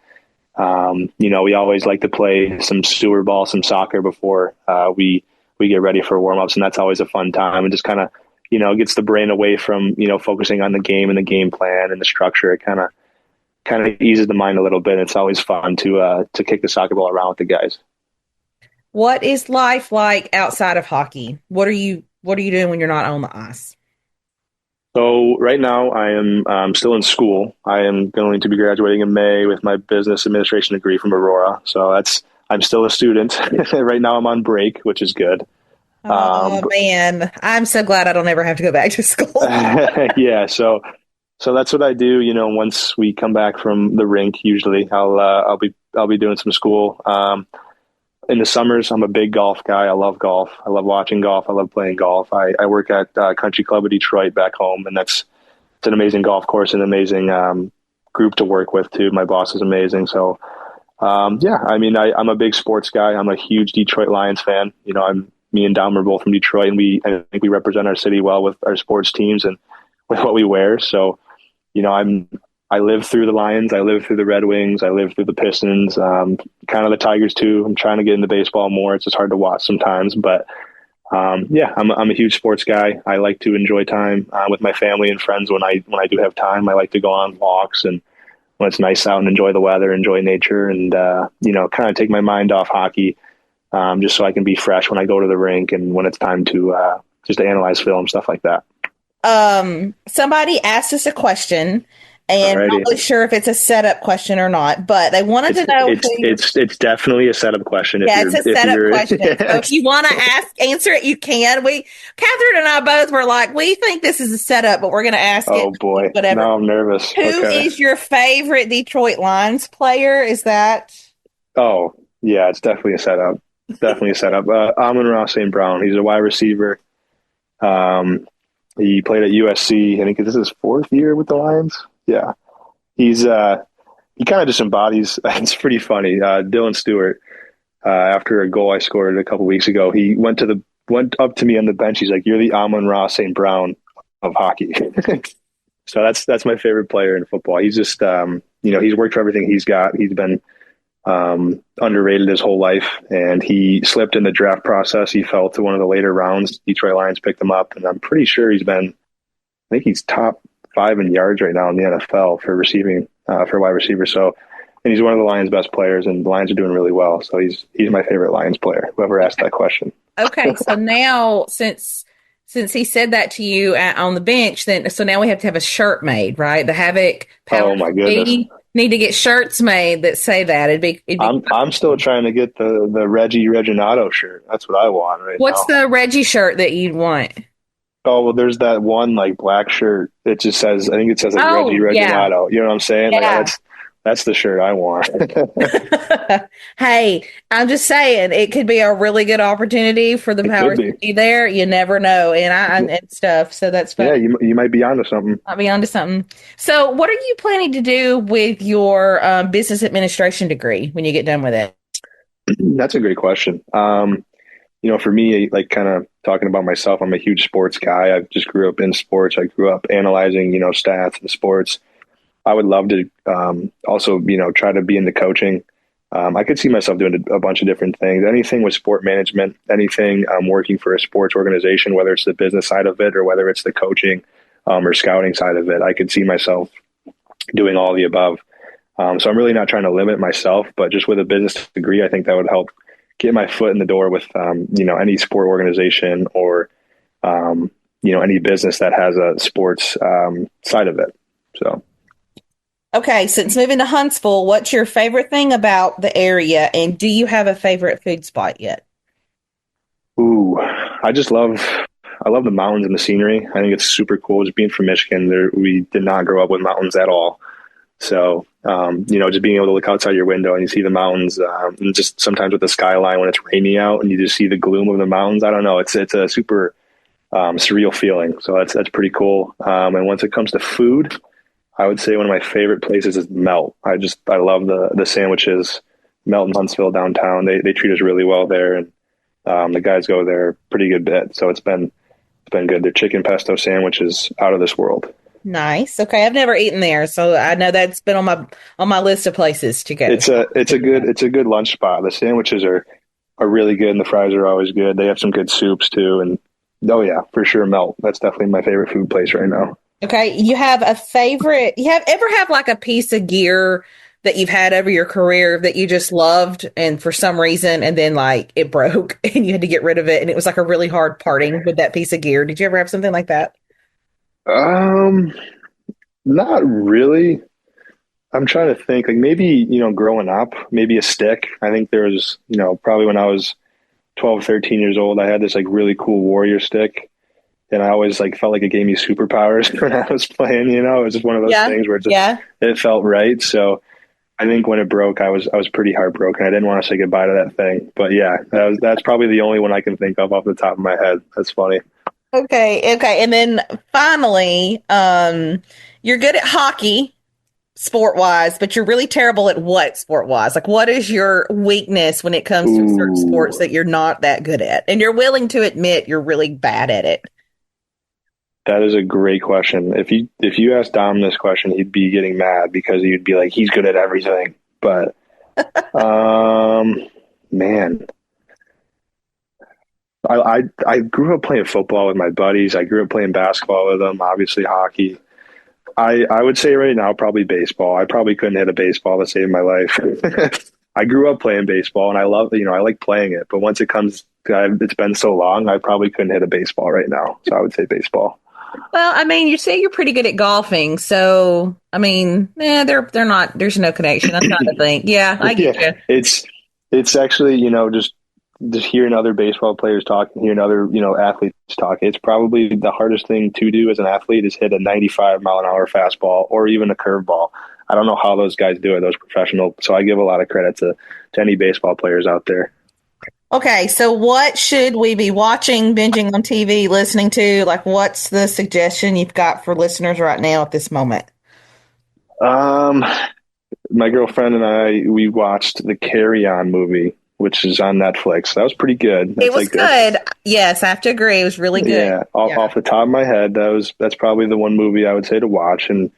S7: we always like to play some sewer ball, some soccer before we get ready for warm-ups. And that's always a fun time and just kind of, gets the brain away from, focusing on the game and the game plan and the structure. It kind of eases the mind a little bit. It's always fun to kick the soccer ball around with the guys.
S6: What is life like outside of hockey? What are you doing when you're not on the ice?
S7: So right now I am still in school. I am going to be graduating in May with my business administration degree from Aurora. So I'm still a student. Right now I'm on break, which is good.
S6: Oh man, I'm so glad I don't ever have to go back to school.
S7: Yeah. So that's what I do. Once we come back from the rink, usually I'll be doing some school. In the summers, I'm a big golf guy. I love golf. I love watching golf. I love playing golf. I work at Country Club of Detroit back home, and it's an amazing golf course, an amazing group to work with too. My boss is amazing. So, I'm a big sports guy. I'm a huge Detroit Lions fan. Me and Dom are both from Detroit, and I think we represent our city well with our sports teams and with what we wear. So, I live through the Lions. I live through the Red Wings. I live through the Pistons, kind of the Tigers too. I'm trying to get into baseball more. It's just hard to watch sometimes, but I'm a huge sports guy. I like to enjoy time with my family and friends when I do have time. I like to go on walks and when it's nice out and enjoy the weather, enjoy nature, and kind of take my mind off hockey, just so I can be fresh when I go to the rink and when it's time to just to analyze film, stuff like that.
S6: Somebody asked us a question. And I'm not really sure if it's a setup question or not, but they wanted to know.
S7: It's definitely a setup question.
S6: It's a setup question. So if you want to answer it, you can. Catherine and I both were like, we think this is a setup, but we're going to ask it.
S7: Oh boy,
S6: whatever.
S7: No, I'm nervous.
S6: Who is your favorite Detroit Lions player? Is that?
S7: Oh yeah, it's definitely a setup. Definitely a setup. Amon-Ra St. Brown. He's a wide receiver. He played at USC. I think this is his 4th year with the Lions. Yeah, he kind of just embodies. It's pretty funny. Dylan Stewart, after a goal I scored a couple weeks ago, he went up to me on the bench. He's like, "You're the Amon-Ra St. Brown of hockey." So that's my favorite player in football. He's just he's worked for everything he's got. He's been underrated his whole life, and he slipped in the draft process. He fell to one of the later rounds. Detroit Lions picked him up, and I'm pretty sure I think he's top 5 in yards right now in the NFL for receiving, for wide receiver. So, and he's one of the Lions' best players, and the Lions are doing really well. So he's my favorite Lions player, whoever asked that question.
S6: Okay, so now since he said that to you on the bench, so now we have to have a shirt made, right? The Havoc Power.
S7: Oh my goodness!
S6: Need to get shirts made that say that. It'd be
S7: I'm still trying to get the Reggie Reginato shirt. That's what I want right now.
S6: What's the Reggie shirt that you'd want?
S7: Oh, well, there's that one like black shirt. It just says, I think it says like Reggie Reginato. You know what I'm saying?
S6: Yeah.
S7: Like, that's the shirt I want.
S6: Hey, I'm just saying it could be a really good opportunity for the Powers to be there. You never know, and stuff. So that's fun.
S7: Yeah, you might be onto something.
S6: I'll be onto something. So, what are you planning to do with your business administration degree when you get done with it?
S7: That's a great question. For me, like kind of talking about myself, I'm a huge sports guy. I just grew up in sports. I grew up analyzing, stats and sports. I would love to also, try to be into coaching. I could see myself doing a bunch of different things. Anything with sport management, anything working for a sports organization, whether it's the business side of it or whether it's the coaching or scouting side of it. I could see myself doing all the above. So I'm really not trying to limit myself, but just with a business degree, I think that would help get my foot in the door with, any sport organization or, any business that has a sports side of it. So.
S6: Okay, since moving to Huntsville, what's your favorite thing about the area, and do you have a favorite food spot yet?
S7: Ooh, I love the mountains and the scenery. I think it's super cool. Just being from Michigan, we did not grow up with mountains at all. So, just being able to look outside your window and you see the mountains, and just sometimes with the skyline when it's rainy out and you just see the gloom of the mountains. I don't know. It's a super surreal feeling. So that's pretty cool. And once it comes to food, I would say one of my favorite places is Melt. I love the sandwiches. Melt in Huntsville downtown. They treat us really well there, and the guys go there a pretty good bit. So it's been good. Their chicken pesto sandwich is out of this world.
S6: Nice. Okay, I've never eaten there, so I know that's been on my list of places to go.
S7: It's a good lunch spot. The sandwiches are really good, and the fries are always good. They have some good soups too, and oh yeah, for sure, Melt. That's definitely my favorite food place right now.
S6: Okay, you have a favorite? Ever have like a piece of gear that you've had over your career that you just loved, and for some reason, and then like it broke and you had to get rid of it, and it was like a really hard parting with that piece of gear? Did you ever have something like that?
S7: Not really. I'm trying to think, like maybe, growing up, maybe a stick. I think there was, probably when I was 12, 13 years old, I had this like really cool warrior stick, and I always like felt like it gave me superpowers when I was playing, it was just one of those things where it felt right. So I think when it broke, I was pretty heartbroken. I didn't want to say goodbye to that thing, but yeah, that's probably the only one I can think of off the top of my head. That's funny.
S6: Okay. And then finally, you're good at hockey, sport-wise, but you're really terrible at what sport-wise? Like, what is your weakness when it comes to certain sports that you're not that good at? And you're willing to admit you're really bad at it.
S7: That is a great question. If you asked Dom this question, he'd be getting mad because he'd be like, he's good at everything. But, man. I grew up playing football with my buddies. I grew up playing basketball with them, obviously hockey. I would say right now probably baseball. I probably couldn't hit a baseball to save my life. I grew up playing baseball, and I love, I like playing it. But once it comes, it's been so long, I probably couldn't hit a baseball right now. So I would say baseball.
S6: Well, I mean, you say you're pretty good at golfing, so I mean, they're not. There's no connection. I'm trying to think. Yeah, I get you.
S7: It's actually, just hearing other baseball players talk and hearing other, athletes talk, it's probably the hardest thing to do as an athlete is hit a 95-mile-an-hour fastball or even a curveball. I don't know how those guys do it, those professional. So I give a lot of credit to any baseball players out there.
S6: Okay, so what should we be watching, binging on TV, listening to? Like, what's the suggestion you've got for listeners right now at this moment?
S7: My girlfriend and we watched the Carry On movie, which is on Netflix. That was pretty good.
S6: It was good. Yes, I have to agree. It was really good.
S7: Yeah, off the top of my head, that's probably the one movie I would say to watch. And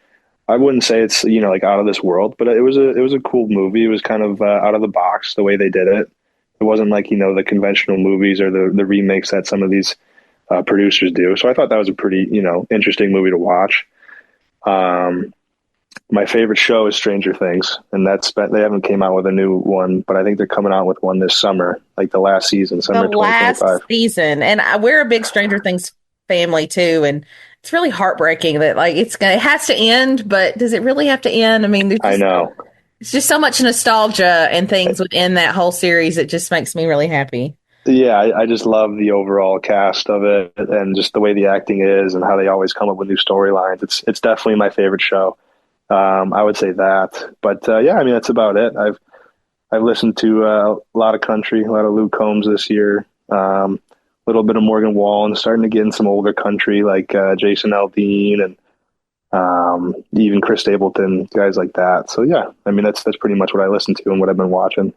S7: I wouldn't say it's, like out of this world, but it was a cool movie. It was kind of out of the box the way they did it. It wasn't like, the conventional movies or the remakes that some of these producers do. So I thought that was a pretty, interesting movie to watch. My favorite show is Stranger Things, and they haven't came out with a new one, but I think they're coming out with one this summer, like the last season, summer 2025.
S6: The last season. And we're a big Stranger Things family too, and it's really heartbreaking that it has to end, but does it really have to end? I mean,
S7: I know.
S6: It's just so much nostalgia and things within that whole series. It just makes me really happy.
S7: Yeah, I just love the overall cast of it and just the way the acting is and how they always come up with new storylines. It's definitely my favorite show. I would say that. But yeah, I mean, that's about it. I've listened to a lot of country, a lot of Luke Combs this year, a little bit of Morgan Wallen, starting to get in some older country like Jason Aldean and even Chris Stapleton, guys like that. So yeah, I mean, that's pretty much what I listen to and what I've been watching.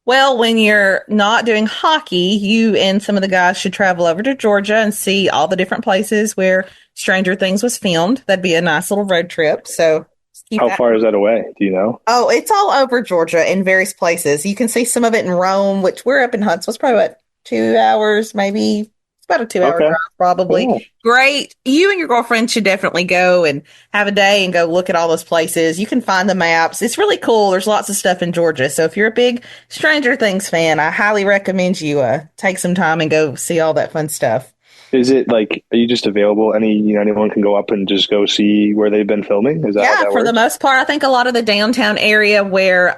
S6: Well, when you're not doing hockey, you and some of the guys should travel over to Georgia and see all the different places where Stranger Things was filmed. That'd be a nice little road trip. So
S7: how far is that away? Do you know?
S6: Oh, it's all over Georgia in various places. You can see some of it in Rome, which we're up in Huntsville. It's probably about 2 hours, maybe. It's about a 2-hour drive, probably. Cool. Great. You and your girlfriend should definitely go and have a day and go look at all those places. You can find the maps. It's really cool. There's lots of stuff in Georgia. So if you're a big Stranger Things fan, I highly recommend you take some time and go see all that fun stuff.
S7: Is it are you just available? Anyone can go up and just go see where they've been filming? Is that how that
S6: for
S7: works?
S6: the most part, I think a lot of the downtown area where,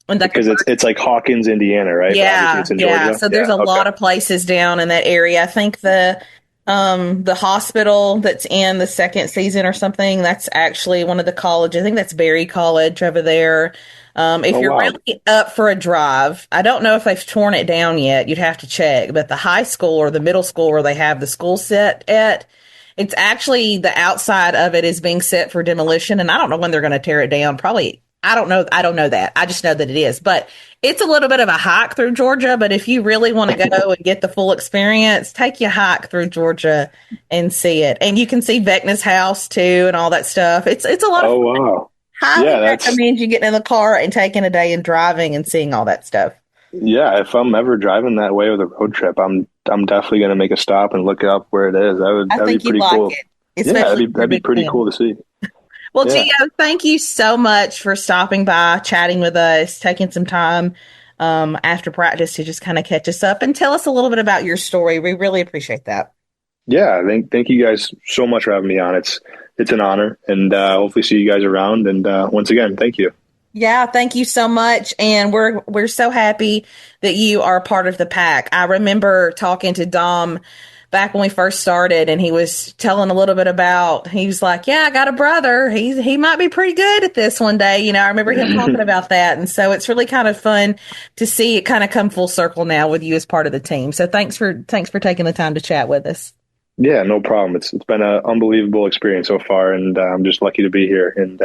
S7: because it's like Hawkins, Indiana, right?
S6: Yeah.
S7: It's in Georgia.
S6: So there's a lot of places down in that area. I think the hospital that's in the second season or something, that's actually one of the colleges. I think that's Berry College over there. If you're really up for a drive, I don't know if they've torn it down yet. You'd have to check. But the high school or the middle school where they have the school set at, it's actually the outside of it is being set for demolition. And I don't know when they're going to tear it down. Probably, I don't know that. I just know that it is. But it's a little bit of a hike through Georgia. But if you really want to go and get the full experience, take your hike through Georgia and see it. And you can see Vecna's house too and all that stuff. It's a lot of fun.
S7: Wow.
S6: Highly recommend you getting in the car and taking a day and driving and seeing all that stuff.
S7: Yeah, if I'm ever driving that way with a road trip, I'm definitely going to make a stop and look up where it is. That'd be pretty cool. That'd be pretty cool to see.
S6: Well, Gio, thank you so much for stopping by, chatting with us, taking some time after practice to just kind of catch us up and tell us a little bit about your story. We really appreciate that.
S7: Yeah, thank you guys so much for having me on. It's an honor, and hopefully see you guys around. And once again, thank you.
S6: Yeah, thank you so much. And we're so happy that you are part of the pack. I remember talking to Dom back when we first started, and he was telling a little bit about, he was like, yeah, I got a brother. He might be pretty good at this one day. I remember him talking about that. And so it's really kind of fun to see it kind of come full circle now with you as part of the team. So thanks for taking the time to chat with us.
S7: Yeah, no problem. It's been an unbelievable experience so far, and I'm just lucky to be here and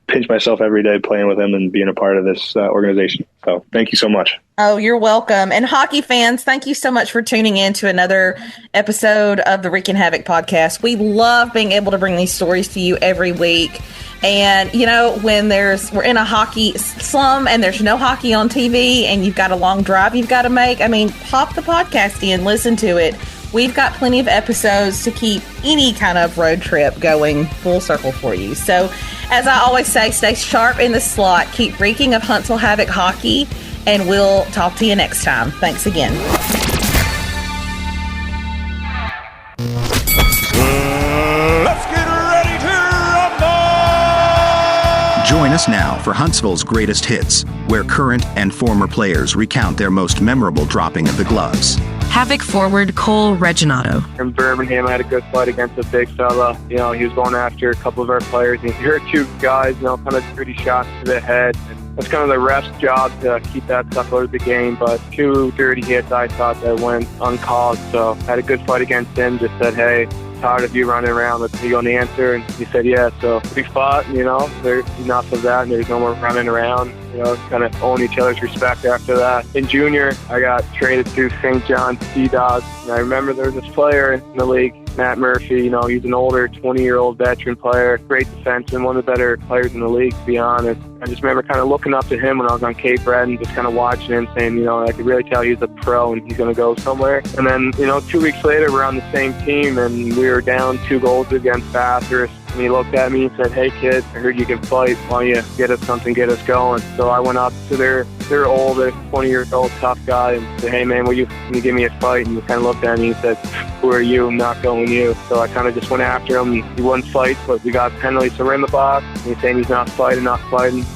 S7: pinch myself every day playing with him and being a part of this organization. So thank you so much.
S6: Oh, you're welcome. And hockey fans, thank you so much for tuning in to another episode of the Reekin Havoc podcast. We love being able to bring these stories to you every week. And, when we're in a hockey slum and there's no hockey on TV and you've got a long drive you've got to make, pop the podcast in, listen to it. We've got plenty of episodes to keep any kind of road trip going full circle for you. So, as I always say, stay sharp in the slot. Keep reeking of Huntsville Havoc hockey, and we'll talk to you next time. Thanks again.
S12: Let's get ready to rumble!
S3: Join us now for Huntsville's greatest hits, where current and former players recount their most memorable dropping of the gloves.
S1: Havoc forward Cole Reginato.
S13: In Birmingham, I had a good fight against a big fella. He was going after a couple of our players. And he hurt two guys, kind of dirty shots to the head. And it's kind of the ref's job to keep that stuff out of the game. But two dirty hits, I thought, that went uncaused. So I had a good fight against him. Just said, hey, tired of you running around. Let's see on the answer. And he said, yeah. So we fought, there's enough of that. And there's no more running around. Kind of own each other's respect after that. In junior, I got traded to St. John's Sea Dogs. And I remember there was this player in the league. Matt Murphy, he's an older 20-year-old veteran player, great defenseman, one of the better players in the league, to be honest. I just remember kind of looking up to him when I was on Cape Breton and just kind of watching him, saying, I could really tell he's a pro and he's going to go somewhere. And then, 2 weeks later, we're on the same team and we were down 2 goals against Bathurst. And he looked at me and said, "Hey kid, I heard you can fight. Why don't you get us something, get us going?" So I went up to their oldest 20-year-old tough guy and said, "Hey man, can you give me a fight?" And he kind of looked at me and said, "Who are you? I'm not going you." So I kind of just went after him. He wouldn't fight, but we got penalties, so we're in the box. And he's saying he's not fighting. So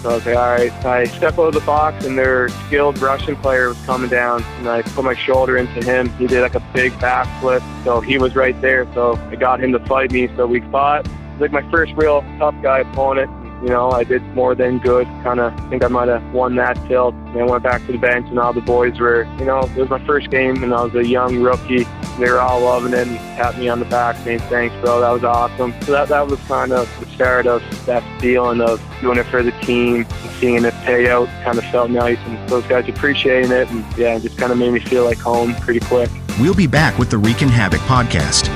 S13: I was like, all right. I step out of the box and their skilled Russian player was coming down and I put my shoulder into him. He did like a big backflip. So he was right there. So I got him to fight me. So we fought. It was like my first real tough guy opponent. I did more than good. I think I might have won that tilt. And I went back to the bench and all the boys were, it was my first game and I was a young rookie. They were all loving it and tapped me on the back saying, "Thanks, bro. That was awesome." So that was kind of the start of that feeling of doing it for the team and seeing it pay out. Kind of felt nice and those guys appreciating it. And yeah, it just kind of made me feel like home pretty quick.
S3: We'll be back with the Reekin Havoc podcast.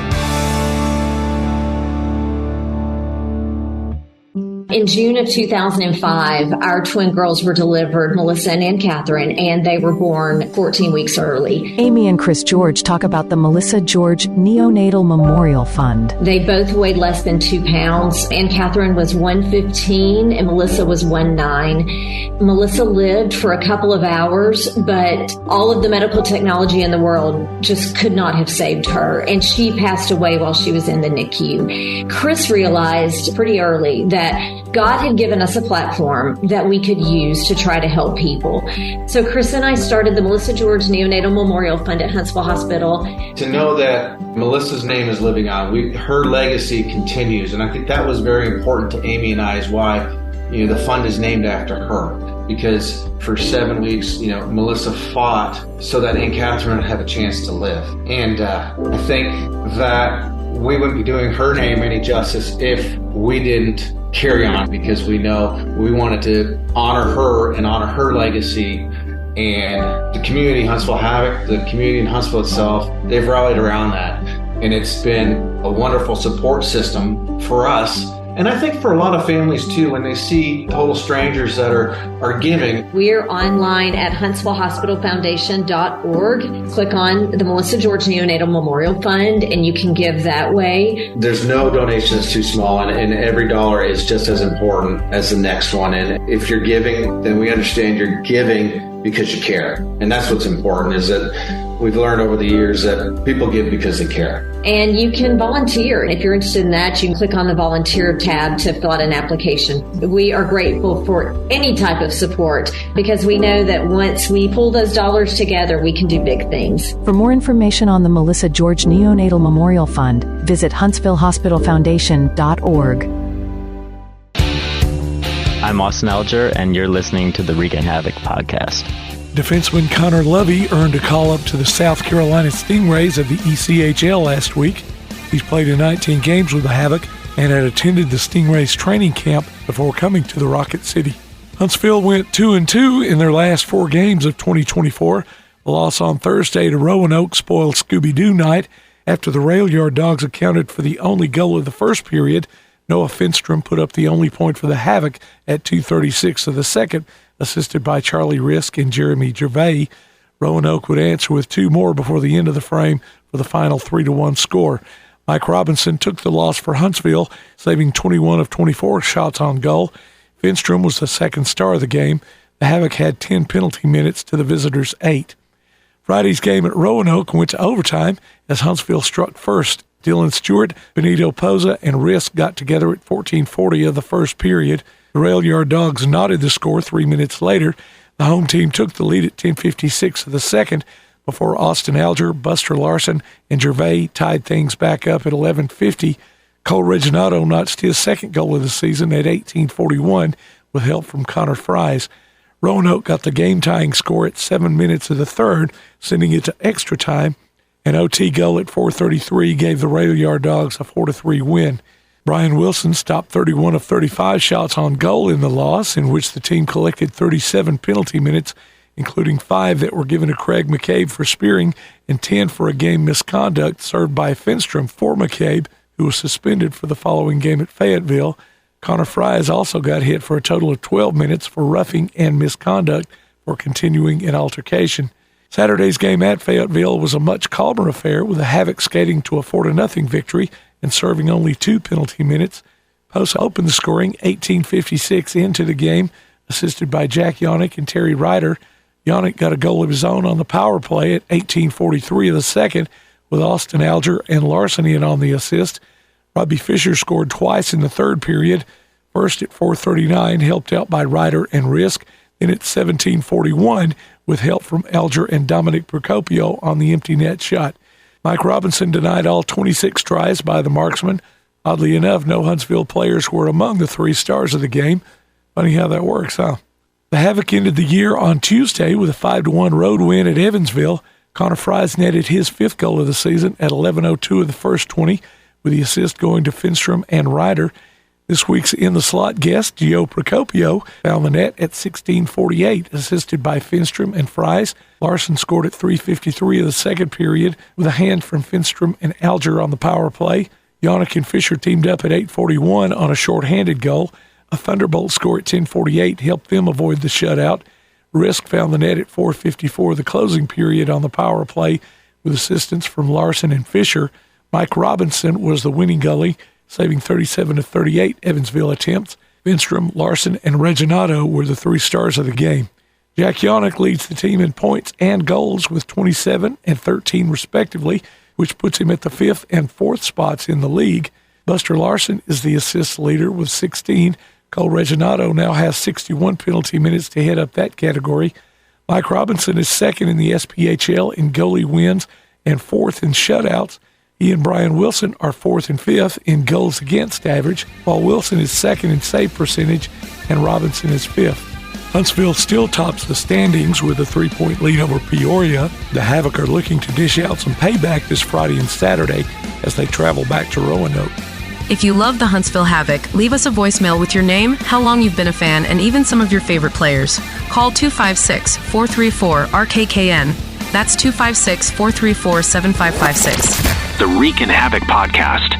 S14: In June of 2005, our twin girls were delivered, Melissa and Ann Catherine, and they were born 14 weeks early.
S10: Amy and Chris George talk about the Melissa George Neonatal Memorial Fund.
S14: They both weighed less than 2 pounds. Ann Catherine was 115 and Melissa was 1'9". Melissa lived for a couple of hours, but all of the medical technology in the world just could not have saved her, and she passed away while she was in the NICU. Chris realized pretty early that God had given us a platform that we could use to try to help people. So Chris and I started the Melissa George Neonatal Memorial Fund at Huntsville Hospital.
S15: To know that Melissa's name is living on, her legacy continues. And I think that was very important to Amy and I, is why the fund is named after her. Because for 7 weeks, Melissa fought so that Aunt Catherine would have a chance to live. And I think that we wouldn't be doing her name any justice if we didn't carry on, because we know we wanted to honor her and honor her legacy. And the community, Huntsville Havoc, the community in Huntsville itself, they've rallied around that. And it's been a wonderful support system for us. And I think for a lot of families too, when they see total strangers that are giving.
S14: We're online at HuntsvilleHospitalFoundation.org. Click on the Melissa George Neonatal Memorial Fund and you can give that way.
S15: There's no donation that's too small, and every dollar is just as important as the next one. And if you're giving, then we understand you're giving because you care. And that's what's important, is that we've learned over the years that people give because they care.
S14: And you can volunteer. If you're interested in that, you can click on the volunteer tab to fill out an application. We are grateful for any type of support because we know that once we pull those dollars together, we can do big things.
S10: For more information on the Melissa George Neonatal Memorial Fund, visit HuntsvilleHospitalFoundation.org.
S16: I'm Austin Alger, and you're listening to the Reekin Havoc podcast.
S4: Defenseman Connor Lovey earned a call-up to the South Carolina Stingrays of the ECHL last week. He's played in 19 games with the Havoc and had attended the Stingrays training camp before coming to the Rocket City. Huntsville went 2-2 in their last 4 games of 2024. A loss on Thursday to Roanoke spoiled Scooby-Doo night after the Rail Yard Dogs accounted for the only goal of the first period. Noah Finstrom put up the only point for the Havoc at 2:36 of the second, assisted by Charlie Risk and Jeremy Gervais. Roanoke would answer with 2 more before the end of the frame for the final 3-1 score. Mike Robinson took the loss for Huntsville, saving 21 of 24 shots on goal. Finstrom was the second star of the game. The Havoc had 10 penalty minutes to the visitors' 8. Friday's game at Roanoke went to overtime as Huntsville struck first. Dylan Stewart, Benito Poza, and Risk got together at 14:40 of the first period. The Rail Yard Dogs knotted the score 3 minutes later. The home team took the lead at 10:56 of the second before Austin Alger, Buster Larson, and Gervais tied things back up at 11:50. Cole Reginato notched his second goal of the season at 18:41 with help from Connor Fries. Roanoke got the game-tying score at 7 minutes of the third, sending it to extra time. An OT goal at 4:33 gave the Rail Yard Dogs a 4-3 win. Brian Wilson stopped 31 of 35 shots on goal in the loss, in which the team collected 37 penalty minutes, including 5 that were given to Craig McCabe for spearing and 10 for a game misconduct served by Finstrom for McCabe, who was suspended for the following game at Fayetteville. Connor Fries also got hit for a total of 12 minutes for roughing and misconduct for continuing an altercation. Saturday's game at Fayetteville was a much calmer affair, with the Havoc skating to a 4-0 victory and serving only 2 penalty minutes. Post opened the scoring 18:56 into the game, assisted by Jack Yannick and Terry Ryder. Yannick got a goal of his own on the power play at 18:43 of the second, with Austin Alger and Larson in on the assist. Robbie Fisher scored twice in the third period, first at 4:39, helped out by Ryder and Risk, then at 17:41 with help from Alger and Dominic Procopio on the empty net shot. Mike Robinson denied all 26 tries by the marksman. Oddly enough, no Huntsville players were among the 3 stars of the game. Funny how that works, huh? The Havoc ended the year on Tuesday with a 5-1 road win at Evansville. Connor Fries netted his 5th goal of the season at 11:02 of the first 20, with the assist going to Finstrom and Ryder. This week's In the Slot guest, Gio Procopio, found the net at 16:48, assisted by Finstrom and Fries. Larson scored at 3:53 of the second period with a hand from Finstrom and Alger on the power play. Yannick and Fisher teamed up at 8:41 on a shorthanded goal. A Thunderbolt score at 10:48 helped them avoid the shutout. Risk found the net at 4:54 of the closing period on the power play with assistance from Larson and Fisher. Mike Robinson was the winning goalie, saving 37 of 38 Evansville attempts. Finstrom, Larson, and Reginato were the 3 stars of the game. Jack Yannick leads the team in points and goals with 27 and 13 respectively, which puts him at the 5th and 4th spots in the league. Buster Larson is the assist leader with 16. Cole Reginato now has 61 penalty minutes to head up that category. Mike Robinson is 2nd in the SPHL in goalie wins and 4th in shutouts. He and Brian Wilson are 4th and 5th in goals against average, while Wilson is 2nd in save percentage and Robinson is 5th. Huntsville still tops the standings with a 3-point lead over Peoria. The Havoc are looking to dish out some payback this Friday and Saturday as they travel back to Roanoke.
S1: If you love the Huntsville Havoc, leave us a voicemail with your name, how long you've been a fan, and even some of your favorite players. Call 256-434-RKKN. That's 256-434-7556.
S3: The Reekin Havoc Podcast.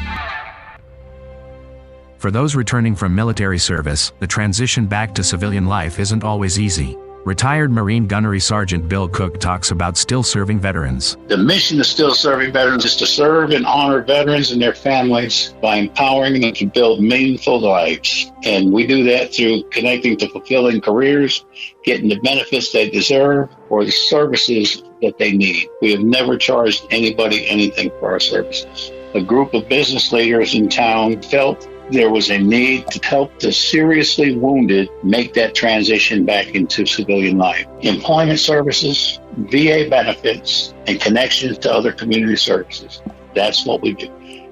S17: For those returning from military service, the transition back to civilian life isn't always easy. Retired Marine Gunnery Sergeant Bill Cook talks about still serving veterans.
S18: The mission of still serving veterans is to serve and honor veterans and their families by empowering them to build meaningful lives. And we do that through connecting to fulfilling careers, getting the benefits they deserve, or the services that they need. We have never charged anybody anything for our services. A group of business leaders in town felt there was a need to help the seriously wounded make that transition back into civilian life. Employment services, VA benefits, and connections to other community services. That's what we do.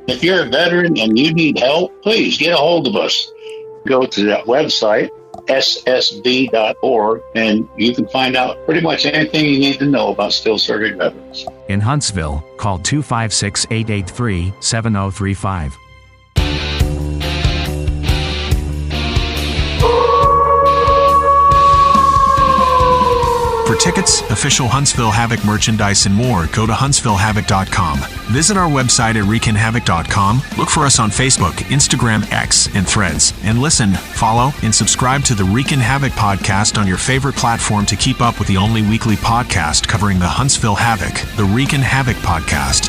S18: If you're a veteran and you need help, please get a hold of us. Go to that website, ssv.org, and you can find out pretty much anything you need to know about still serving veterans.
S17: In Huntsville, call 256-883-7035.
S3: For tickets, official Huntsville Havoc merchandise, and more, go to huntsvillehavoc.com. Visit our website at reekinhavoc.com. Look for us on Facebook, Instagram, X, and Threads. And listen, follow, and subscribe to the Reekin Havoc podcast on your favorite platform to keep up with the only weekly podcast covering the Huntsville Havoc, the Reekin Havoc podcast.